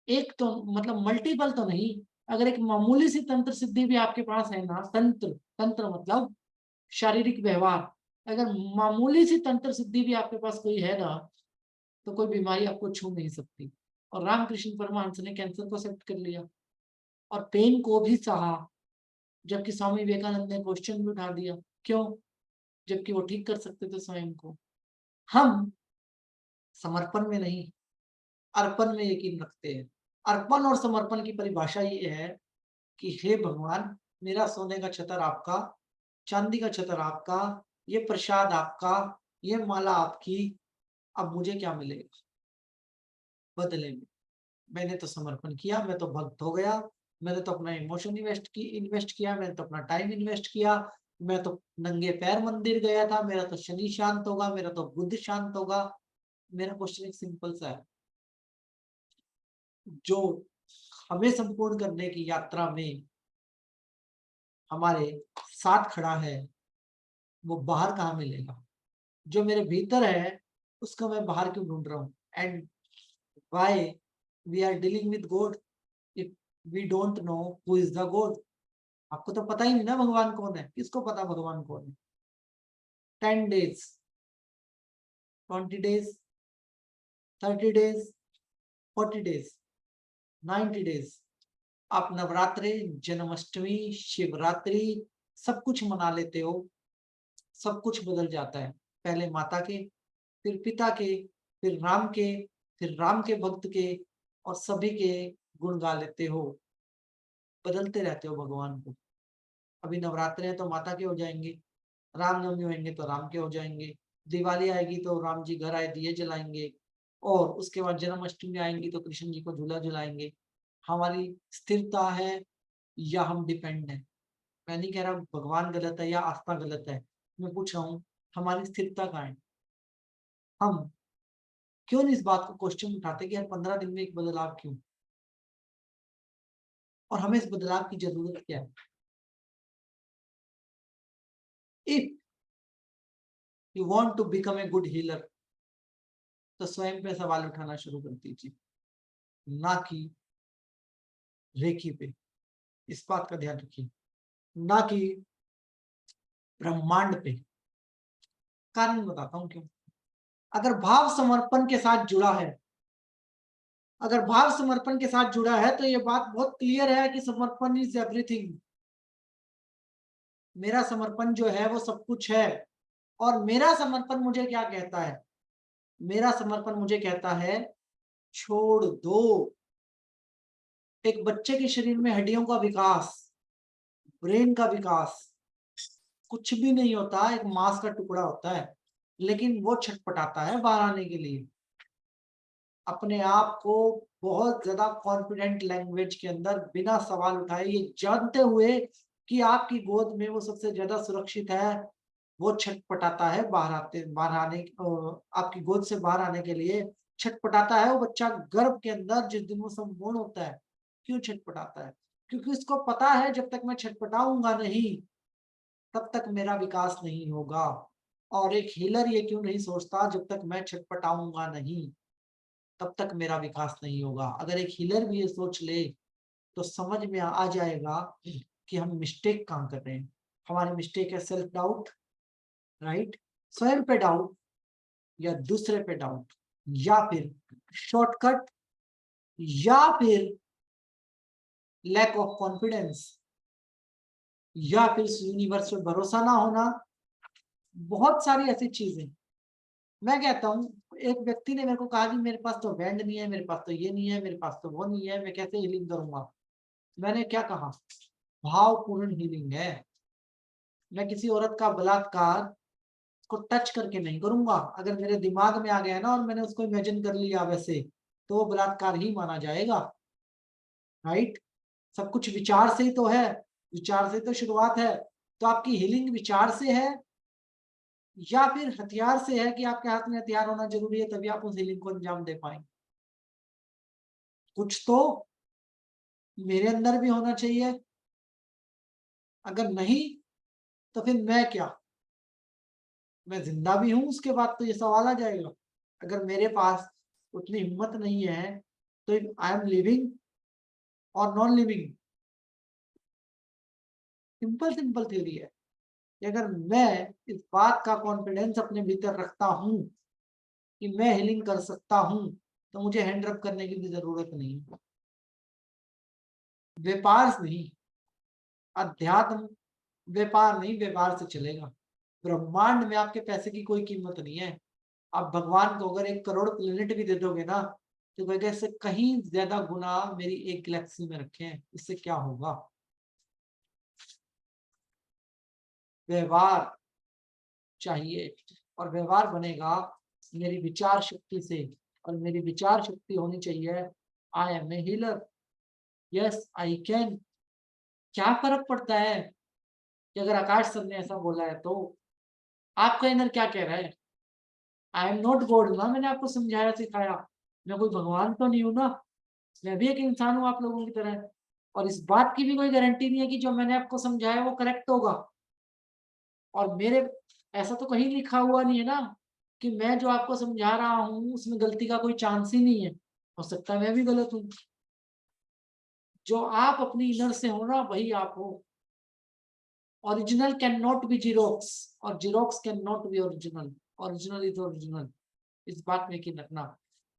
एक तो मतलब मल्टीपल तो नहीं, अगर एक मामूली सी तंत्र सिद्धि भी आपके पास है ना, तंत्र तंत्र मतलब शारीरिक व्यवहार, अगर मामूली सी तंत्र सिद्धि भी आपके पास कोई है ना, तो कोई बीमारी आपको छू नहीं सकती। और रामकृष्ण परमहंस ने कैंसर को एक्सेप्ट कर लिया और पेन को भी सहा, जबकि स्वामी विवेकानंद ने क्वेश्चन भी उठा दिया। क्यों? जबकि वो ठीक कर सकते थे स्वयं को। हम समर्पण में नहीं, अर्पण में यकीन रखते हैं। अर्पण और समर्पण की परिभाषा ये है कि हे भगवान, मेरा सोने का छतर आपका, चांदी का छतर आपका, ये प्रसाद आपका, ये माला आपकी, अब मुझे क्या मिलेगा बदले में? मैंने तो समर्पण किया, मैं तो भक्त हो गया, मैंने तो अपना इमोशन इन्वेस्ट किया, मैंने तो अपना टाइम इन्वेस्ट किया, मैं तो नंगे पैर मंदिर गया था, मेरा तो शनि शांत होगा, मेरा तो बुद्ध शांत होगा। मेरा क्वेश्चन एक सिंपल सा है, जो हमें संपूर्ण करने की यात्रा में हमारे साथ खड़ा है, वो बाहर कहाँ मिलेगा? जो मेरे भीतर है उसको मैं बाहर क्यों ढूंढ रहा हूँ? And why we are dealing with God if we don't know who is the God? आपको तो पता ही नहीं ना भगवान कौन है। किसको पता भगवान कौन है? 10 days, 20 days, 30 days, 40 days, 90 days, आप नवरात्रि, जन्माष्टमी, शिवरात्रि सब कुछ मना लेते हो, सब कुछ बदल जाता है। पहले माता के, फिर पिता के, फिर राम के, फिर राम के भक्त के, और सभी के गुण गा लेते हो, बदलते रहते हो भगवान को। अभी नवरात्रे हैं तो माता के हो जाएंगे, रामनवमी होंगे तो राम के हो जाएंगे, दिवाली आएगी तो राम जी घर आए दिए जलाएंगे, और उसके बाद जन्माष्टमी आएंगी तो कृष्ण जी को झूला झुलाएंगे। हमारी स्थिरता है या हम डिपेंड है? मैं नहीं कह रहा भगवान गलत है या आस्था गलत है, मैं पूछ रहा हूँ हमारी स्थिरता कहाँ है? हम क्यों नहीं इस बात को क्वेश्चन उठाते कि यार 15 दिन में एक बदलाव क्यों, और हमें इस बदलाव की जरूरत क्या है? If you want to become a good healer, तो स्वयं पे सवाल उठाना शुरू कर दीजिए, ना कि रेखी पे। इस बात का ध्यान रखिए, ना कि ब्रह्मांड पे। कारण बताता हूं क्यों। अगर भाव समर्पण के साथ जुड़ा है, अगर भाव समर्पण के साथ जुड़ा है, तो ये बात बहुत क्लियर है कि समर्पण इज एवरीथिंग। मेरा समर्पण जो है वो सब कुछ है। और मेरा समर्पण मुझे क्या कहता है? मेरा समर्पण मुझे कहता है छोड़ दो। एक बच्चे के शरीर में हड्डियों का विकास, ब्रेन का विकास कुछ भी नहीं होता, एक मांस का टुकड़ा होता है, लेकिन वो छटपटाता है बाहर आने के लिए। अपने आप को बहुत ज्यादा कॉन्फिडेंट लैंग्वेज के अंदर बिना सवाल उठाए, ये जानते हुए कि आपकी गोद में वो सबसे ज्यादा सुरक्षित है, वो छटपटाता है बाहर आने आपकी गोद से बाहर आने के लिए छटपटाता है। वो बच्चा गर्भ के अंदर जिस दिन वो संपूर्ण होता है, क्यों छटपटाता है? क्योंकि उसको पता है जब तक मैं छटपटाऊंगा नहीं तब तक मेरा विकास नहीं होगा। और एक हीलर ये क्यों नहीं सोचता जब तक मैं छटपटाऊंगा नहीं तब तक मेरा विकास नहीं होगा। अगर एक हीलर भी ये सोच ले तो समझ में आ जाएगा कि हम मिस्टेक कहाँ कर रहे हैं। हमारी मिस्टेक है सेल्फ डाउट, राइट, स्वयं पे डाउट या दूसरे पे डाउट, या फिर शॉर्टकट, या फिर लैक ऑफ कॉन्फिडेंस, या फिर यूनिवर्स पे भरोसा ना होना। बहुत सारी ऐसी चीजें। मैं कहता हूँ एक व्यक्ति ने मेरे को कहा कि मेरे पास तो बैंड नहीं है, मेरे पास तो ये नहीं है, मेरे पास तो वो नहीं है, मैं कैसे हीलिंग करूंगा। मैंने क्या कहा, भावपूर्ण हीलिंग है। मैं किसी औरत का बलात्कार को टच करके नहीं करूंगा। अगर मेरे दिमाग में आ गया ना और मैंने उसको इमेजिन कर लिया वैसे, तो वो बलात्कार ही माना जाएगा, राइट। सब कुछ विचार से ही तो है, विचार से तो शुरुआत है। तो आपकी हीलिंग विचार से है या फिर हथियार से है कि आपके हाथ में हथियार होना जरूरी है तभी आप उस हीलिंग को अंजाम दे पाएंगे। कुछ तो मेरे अंदर भी होना चाहिए। अगर नहीं तो फिर मैं क्या, मैं जिंदा भी हूं उसके बाद तो ये सवाल आ जाएगा। अगर मेरे पास उतनी हिम्मत नहीं है तो आई एम लिविंग और non living. Simple simple theory है कि अगर मैं इस बात का कॉन्फिडेंस अपने भीतर रखता हूं कि मैं हीलिंग कर सकता हूं तो मुझे हैंड रब करने की भी जरूरत नहीं। व्यापार नहीं, अध्यात्म व्यापार नहीं, व्यापार से चलेगा। ब्रह्मांड में आपके पैसे की कोई कीमत नहीं है। आप भगवान को अगर 1 करोड़ प्लेनेट भी दे दोगे ना तो वजह से कहीं ज्यादा गुना मेरी एक गैलेक्सी में रखे हैं, इससे क्या होगा। व्यवहार चाहिए और व्यवहार बनेगा मेरी विचार शक्ति से, और मेरी विचार शक्ति होनी चाहिए I am a healer, yes I can. क्या फर्क पड़ता है कि अगर आकाश सर ने ऐसा बोला है तो आपका इनर क्या कह रहा है। आई एम नॉट गॉड ना, मैंने आपको समझाया सिखाया, मैं कोई भगवान तो नहीं हूं ना, मैं भी एक इंसान हूं आप लोगों की तरह। और इस बात की भी कोई गारंटी नहीं है कि जो मैंने आपको समझाया वो करेक्ट होगा। और मेरे ऐसा तो कहीं लिखा हुआ नहीं है ना कि मैं जो आपको समझा रहा हूँ उसमें गलती का कोई चांस ही नहीं है। हो सकता है मैं भी गलत हूँ। जो आप अपनी इनर से हो ना वही आप हो। Original can not be xerox और xerox can not be original, original is original. इस बात में यकीन रखना।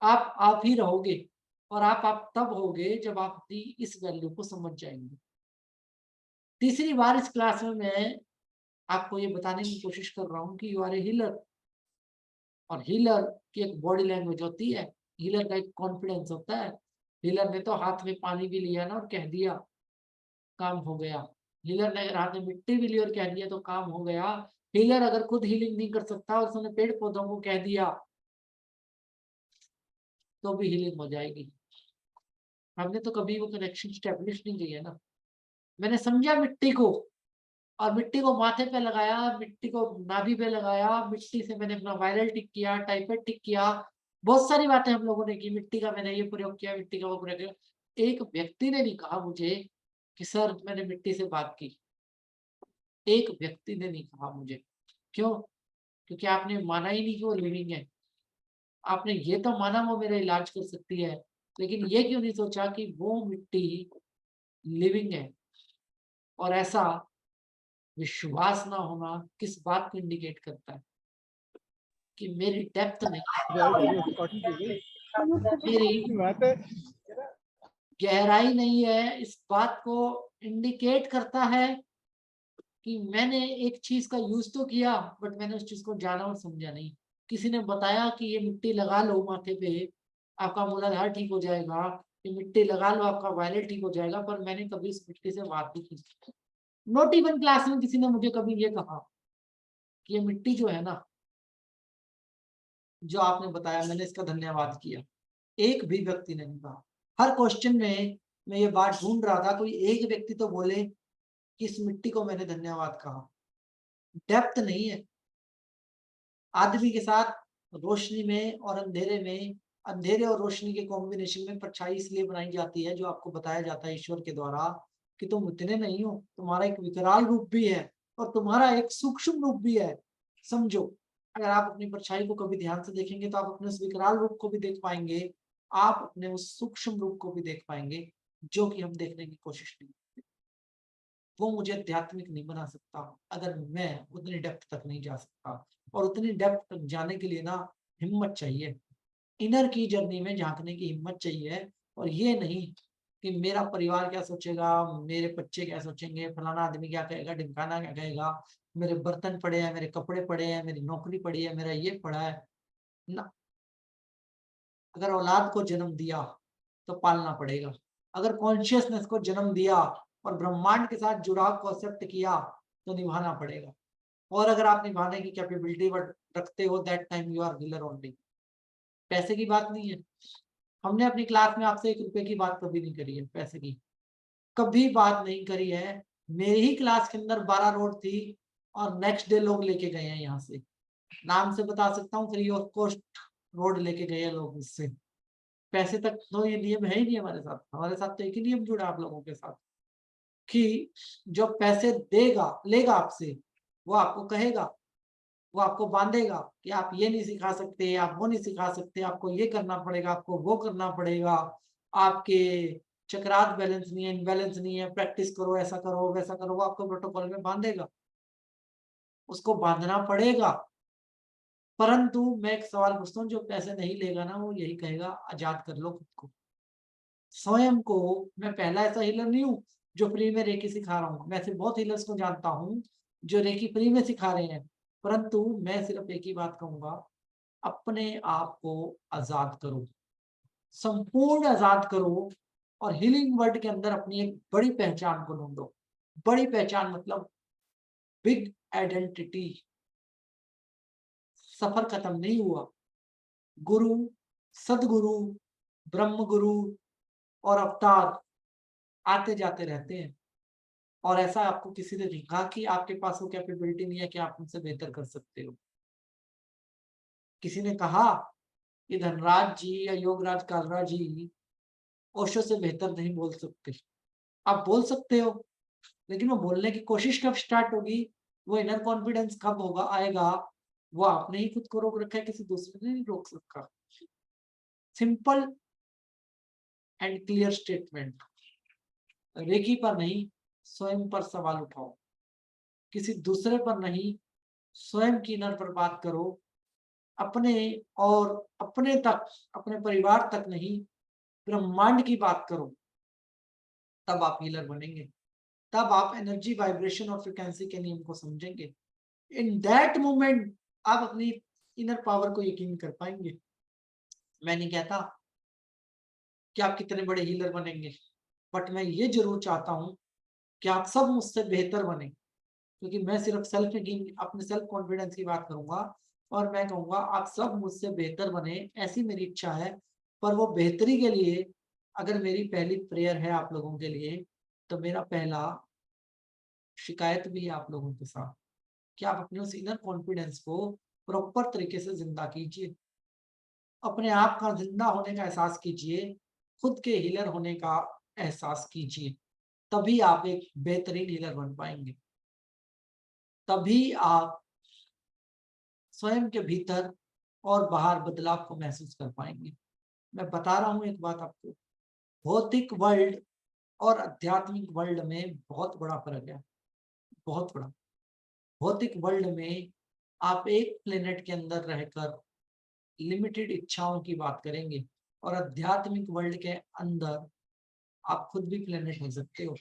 आप ही रहोगे और आप तब होगे जब आप अपनी इस वैल्यू को समझ जाएंगे। तीसरी बार इस क्लास में मैं आपको ये बताने की कोशिश कर रहा हूँ कि यू आर ए हीलर। और हीलर की एक बॉडी लैंग्वेज होती है, हीलर का एक कॉन्फिडेंस होता है। हीलर ने तो हाथ में पानी भी लिया ना और कह दिया काम हो गया। हीलर ने हाथ में मिट्टी भी ली और कह दिया तो काम हो गया। हीलर अगर खुद हीलिंग नहीं कर सकता, उसने पेड़ पौधों को कह दिया तो भी हीलिंग हो जाएगी। हमने तो कभी वो कनेक्शन स्टैब्लिश नहीं किया ना। मैंने समझा मिट्टी को और मिट्टी को माथे पे लगाया, मिट्टी को नाभि पे लगाया, मिट्टी से मैंने अपना वायरल टिक किया, टाइफाइड टिक किया। बहुत सारी बातें हम लोगों ने की। मिट्टी का मैंने ये प्रयोग किया, मिट्टी का वो प्रयोग किया। एक व्यक्ति ने नहीं कहा मुझे कि सर मैंने मिट्टी से बात की। एक व्यक्ति ने नहीं कहा मुझे। क्यों? क्योंकि आपने माना ही नहीं कि वो लिविंग है। आपने ये तो माना वो मेरा इलाज कर सकती है, लेकिन ये क्यों नहीं सोचा कि वो मिट्टी लिविंग है। और ऐसा विश्वास ना होना किस बात को इंडिकेट करता है कि मेरी डेप्थ नहीं, मेरी बात है। गहराई नहीं है। इस बात को इंडिकेट करता है कि मैंने एक चीज का यूज तो किया बट मैंने उस चीज को जाना और समझा नहीं। किसी ने बताया कि ये मिट्टी लगा लो माथे पे आपका मूलाधार ठीक हो जाएगा, ये मिट्टी लगा लो आपका वायरल ठीक हो जाएगा, पर मैंने कभी इस मिट्टी से बात नहीं की। नॉट इवन क्लास में किसी ने मुझे कभी ये कहा कि ये मिट्टी जो है ना, जो आपने बताया मैंने इसका धन्यवाद किया। एक भी व्यक्ति ने नहीं कहा। हर क्वेश्चन में मैं ये बात ढूंढ रहा था कोई एक व्यक्ति तो बोले कि इस मिट्टी को मैंने धन्यवाद कहा। डेप्थ नहीं है। आदमी के साथ रोशनी में और अंधेरे में, अंधेरे और रोशनी के कॉम्बिनेशन में परछाई इसलिए बनाई जाती है जो आपको बताया जाता है ईश्वर के द्वारा कि तुम इतने नहीं हो, तुम्हारा एक विकराल रूप भी है और तुम्हारा एक सूक्ष्म रूप भी है। समझो, अगर आप अपनी परछाई को कभी ध्यान से देखेंगे तो आप अपने उस विकराल रूप को भी देख पाएंगे, आप अपने उस सूक्ष्म रूप को भी देख पाएंगे, जो कि हम देखने की कोशिश नहीं करते। वो मुझे आध्यात्मिक नहीं बना सकता अगर मैं उतनी डेप्थ तक नहीं जा सकता, और उतनी डेप्थ तक जाने के लिए ना हिम्मत चाहिए, इनर की जर्नी में झांकने की हिम्मत चाहिए। और ये नहीं कि मेरा परिवार क्या सोचेगा, मेरे बच्चे क्या सोचेंगे, फलाना आदमी क्या कहेगा, ढिमकाना क्या कहेगा, मेरे बर्तन पड़े हैं, मेरे कपड़े पड़े हैं, मेरी नौकरी पड़ी है, मेरा ये पड़ा है ना। अगर औलाद को जन्म दिया तो पालना पड़ेगा, अगर कॉन्शियसनेस को जन्म दिया और ब्रह्मांड के साथ जुड़ाव को एक्सेप्ट किया तो निभाना पड़ेगा। और अगर आप निभाने की कैपेबिलिटी रखते हो, that time you are healer only. पैसे की बात नहीं है, हमने अपनी क्लास में आपसे 1 रुपए की बात कभी नहीं करी है, पैसे की कभी बात नहीं करी है। मेरी ही क्लास के अंदर 12 रोड थी और नेक्स्ट डे लोग लेके गए हैं, यहाँ से नाम से बता सकता हूँ, फ्री ऑफ कॉस्ट रोड लेके गए हैं लोग उससे। पैसे तक तो ये नियम है ही नहीं हमारे साथ, हमारे साथ तो एक ही नियम जुड़ा आप लोगों के साथ कि जो पैसे देगा लेगा आपसे, वो आपको कहेगा, वो आपको बांधेगा कि आप ये नहीं सिखा सकते, आप वो नहीं सिखा सकते, आपको ये करना पड़ेगा, आपको वो करना पड़ेगा, आपके चक्रात बैलेंस नहीं है, इनबैलेंस नहीं है, प्रैक्टिस करो, ऐसा करो वैसा करो, वो आपको प्रोटोकॉल में बांधेगा, उसको बांधना पड़ेगा। परंतु मैं एक सवाल पूछता हूँ, जो पैसे नहीं लेगा ना, वो यही कहेगा आजाद कर लो खुद को, स्वयं को। मैं पहला ऐसा हीलर नहीं हूँ जो फ्री में रेकी सिखा रहा हूँ, मैं ऐसे बहुत हीलर्स को जानता हूँ जो रेकी फ्री में सिखा रहे हैं। परंतु मैं सिर्फ एक ही बात कहूंगा, अपने आप को आजाद करो, संपूर्ण आजाद करो, और हीलिंग वर्ल्ड के अंदर अपनी एक बड़ी पहचान को ढूंढो। बड़ी पहचान मतलब बिग आइडेंटिटी। सफर खत्म नहीं हुआ, गुरु, सदगुरु, ब्रह्म गुरु और अवतार आते जाते रहते हैं, और ऐसा आपको किसी ने नहीं कहा कि आपके पास वो कैपेबिलिटी नहीं है कि आप उनसे बेहतर कर सकते हो। किसी ने कहा कि धनराज जी या योगराज कालराज जी ओशो से बेहतर नहीं बोल सकते। आप बोल सकते हो, लेकिन वो बोलने की कोशिश कब स्टार्ट होगी, वो इनर कॉन्फिडेंस कब होगा आएगा, वो आपने ही खुद को रोक रखा है, किसी दूसरे ने नहीं रोक सकता। Simple and clear statement, reiki पर नहीं, स्वयं पर सवाल उठाओ, किसी दूसरे पर नहीं, स्वयं की इनर पर बात करो, अपने और अपने तक, अपने परिवार तक नहीं, ब्रह्मांड की बात करो, तब आप हीलर बनेंगे, तब आप एनर्जी, वाइब्रेशन और फ्रिक्वेंसी के नियम को समझेंगे। इन दैट मोमेंट आप अपनी इनर पावर को यकीन कर पाएंगे। मैं नहीं कहता कि आप कितने बड़े हीलर बनेंगे, बट मैं ये जरूर चाहता हूं कि आप सब मुझसे बेहतर बने, क्योंकि मैं सिर्फ सेल्फ यकीन, अपने सेल्फ कॉन्फिडेंस की बात करूंगा, और मैं कहूंगा आप सब मुझसे बेहतर बने, ऐसी मेरी इच्छा है। पर वो बेहतरी के लिए अगर मेरी पहली प्रेयर है आप लोगों के लिए, तो मेरा पहला शिकायत भी है आप लोगों के साथ कि आप अपने उस इनर कॉन्फिडेंस को प्रॉपर तरीके से जिंदा कीजिए, अपने आप का जिंदा होने का एहसास कीजिए, खुद के हीलर होने का एहसास कीजिए, तभी आप एक बेहतरीन हीलर बन पाएंगे, तभी आप स्वयं के भीतर और बाहर बदलाव को महसूस कर पाएंगे। मैं बता रहा हूं एक बात आपको, भौतिक वर्ल्ड और आध्यात्मिक वर्ल्ड में बहुत बड़ा फर्क है, बहुत बड़ा। भौतिक वर्ल्ड में आप एक प्लेनेट के अंदर रहकर लिमिटेड इच्छाओं की बात करेंगे, और आध्यात्मिक वर्ल्ड के अंदर आप खुद भी प्लेनेट हो सकते हो,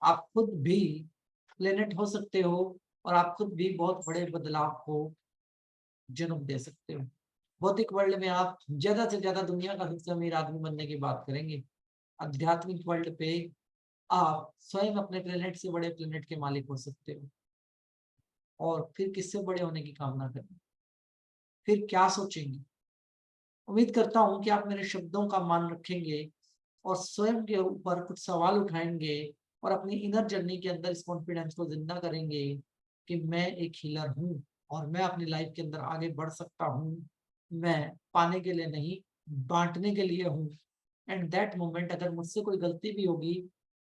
आप खुद भी प्लेनेट हो सकते हो, और आप खुद भी बहुत बड़े बदलाव को जन्म दे सकते हो। भौतिक वर्ल्ड में आप ज्यादा से ज्यादा दुनिया का सबसे अमीर आदमी बनने की बात करेंगे, आध्यात्मिक वर्ल्ड पे आप स्वयं अपने प्लेनेट से बड़े प्लेनेट के मालिक हो सकते हो, और फिर किससे बड़े होने की कामना करेंगे, फिर क्या सोचेंगे। उम्मीद करता हूं कि आप मेरे शब्दों का मान रखेंगे और स्वयं के ऊपर कुछ सवाल उठाएंगे, और अपनी इनर जर्नी के अंदर इस कॉन्फिडेंस को जिंदा करेंगे कि मैं एक हीलर हूँ और मैं अपनी लाइफ के अंदर आगे बढ़ सकता हूँ, मैं पाने के लिए नहीं, बांटने के लिए हूँ। एंड दैट मोमेंट अगर मुझसे कोई गलती भी होगी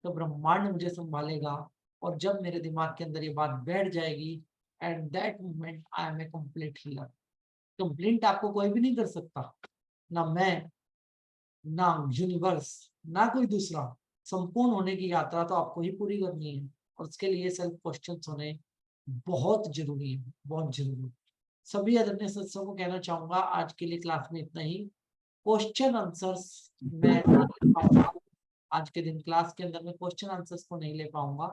तो ब्रह्मांड मुझे संभालेगा। और जब मेरे दिमाग के अंदर ये बात बैठ जाएगी, at that moment I am a complete healer. Complete आपको कोई भी नहीं कर सकता, ना मैं, ना यूनिवर्स, ना कोई दूसरा। संपूर्ण होने की यात्रा तो आपको ही पूरी करनी है, और उसके लिए सेल्फ क्वेश्चंस होने बहुत जरूरी है, बहुत जरूरी। सभी आदरणीय सदस्यों को कहना चाहूंगा, आज के लिए क्लास में इतना ही। क्वेश्चन आंसर्स मैं नहीं ले पाऊंगा आज के दिन, क्लास के अंदर मैं क्वेश्चन आंसर्स को नहीं ले पाऊंगा,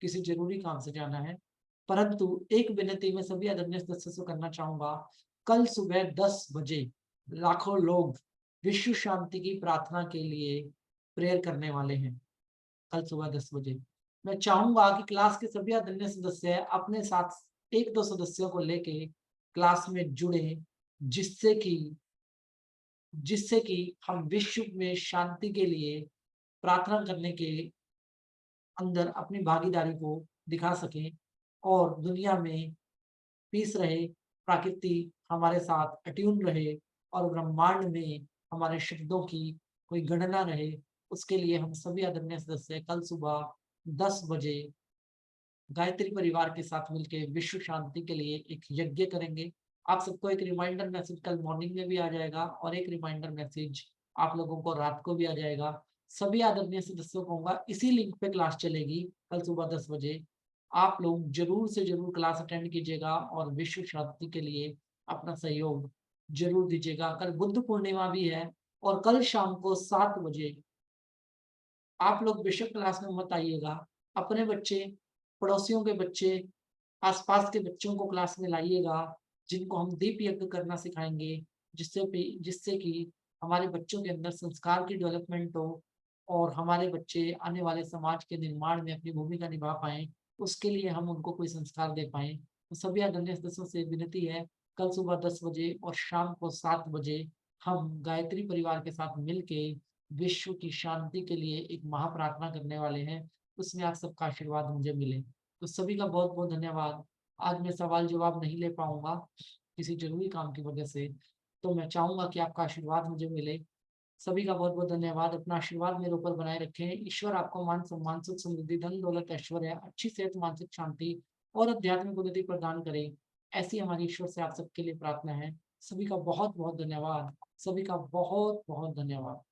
किसी जरूरी काम से जाना है। परंतु एक विनती मैं सभी आदरणीय सदस्यों से करना चाहूंगा, कल सुबह 10 बजे लाखों लोग विश्व शांति की प्रार्थना के लिए प्रेयर करने वाले हैं। कल सुबह 10 बजे मैं चाहूंगा कि क्लास के सभी आदरणीय सदस्य अपने साथ एक दो सदस्यों को लेके क्लास में जुड़े, जिससे कि हम विश्व में शांति के लिए प्रार्थना करने के अंदर अपनी भागीदारी को दिखा सकें, और दुनिया में पीस रहे, प्रकृति हमारे साथ अट्यून रहे, और ब्रह्मांड में हमारे शब्दों की कोई गणना रहे। उसके लिए हम सभी आदरणीय सदस्य कल सुबह 10 बजे गायत्री परिवार के साथ मिलकर विश्व शांति के लिए एक यज्ञ करेंगे। आप सबको एक रिमाइंडर मैसेज कल मॉर्निंग में भी आ जाएगा, और एक रिमाइंडर मैसेज आप लोगों को रात को भी आ जाएगा। सभी आदरणीय सदस्यों को कहूंगा, इसी लिंक पे क्लास चलेगी कल सुबह 10 बजे। आप लोग जरूर से जरूर क्लास अटेंड कीजिएगा, और विश्व शांति के लिए अपना सहयोग जरूर दीजिएगा। कल बुद्ध पूर्णिमा भी है, और कल शाम को 7 बजे आप लोग बेशक क्लास में मत आइएगा, अपने बच्चे, पड़ोसियों के बच्चे, आसपास के बच्चों को क्लास में लाइएगा, जिनको हम दीप यज्ञ करना सिखाएंगे, जिससे कि हमारे बच्चों के अंदर संस्कार की डेवलपमेंट हो, और हमारे बच्चे आने वाले समाज के निर्माण में अपनी भूमिका निभा पाएं, उसके लिए हम उनको कोई संस्कार दे पाएं। तो सभी आदरणीय सदस्यों से विनती है, कल सुबह 10 बजे और शाम को 7 बजे हम गायत्री परिवार के साथ मिलके विश्व की शांति के लिए एक महाप्रार्थना करने वाले हैं। उसमें आप सबका आशीर्वाद मुझे मिले। तो सभी का बहुत बहुत धन्यवाद। आज मैं सवाल जवाब नहीं ले पाऊंगा किसी जरूरी काम की वजह से, तो मैं चाहूंगा कि आपका आशीर्वाद मुझे मिले। सभी का बहुत बहुत धन्यवाद। अपना आशीर्वाद मेरे ऊपर बनाए रखें। ईश्वर आपको मान सम्मान, सुख समृद्धि, धन दौलत, ऐश्वर्य, अच्छी सेहत, मानसिक शांति और आध्यात्मिक उन्नति प्रदान करे। ऐसी हमारी ईश्वर से आप सबके लिए प्रार्थना है। सभी का बहुत बहुत धन्यवाद। सभी का बहुत बहुत धन्यवाद।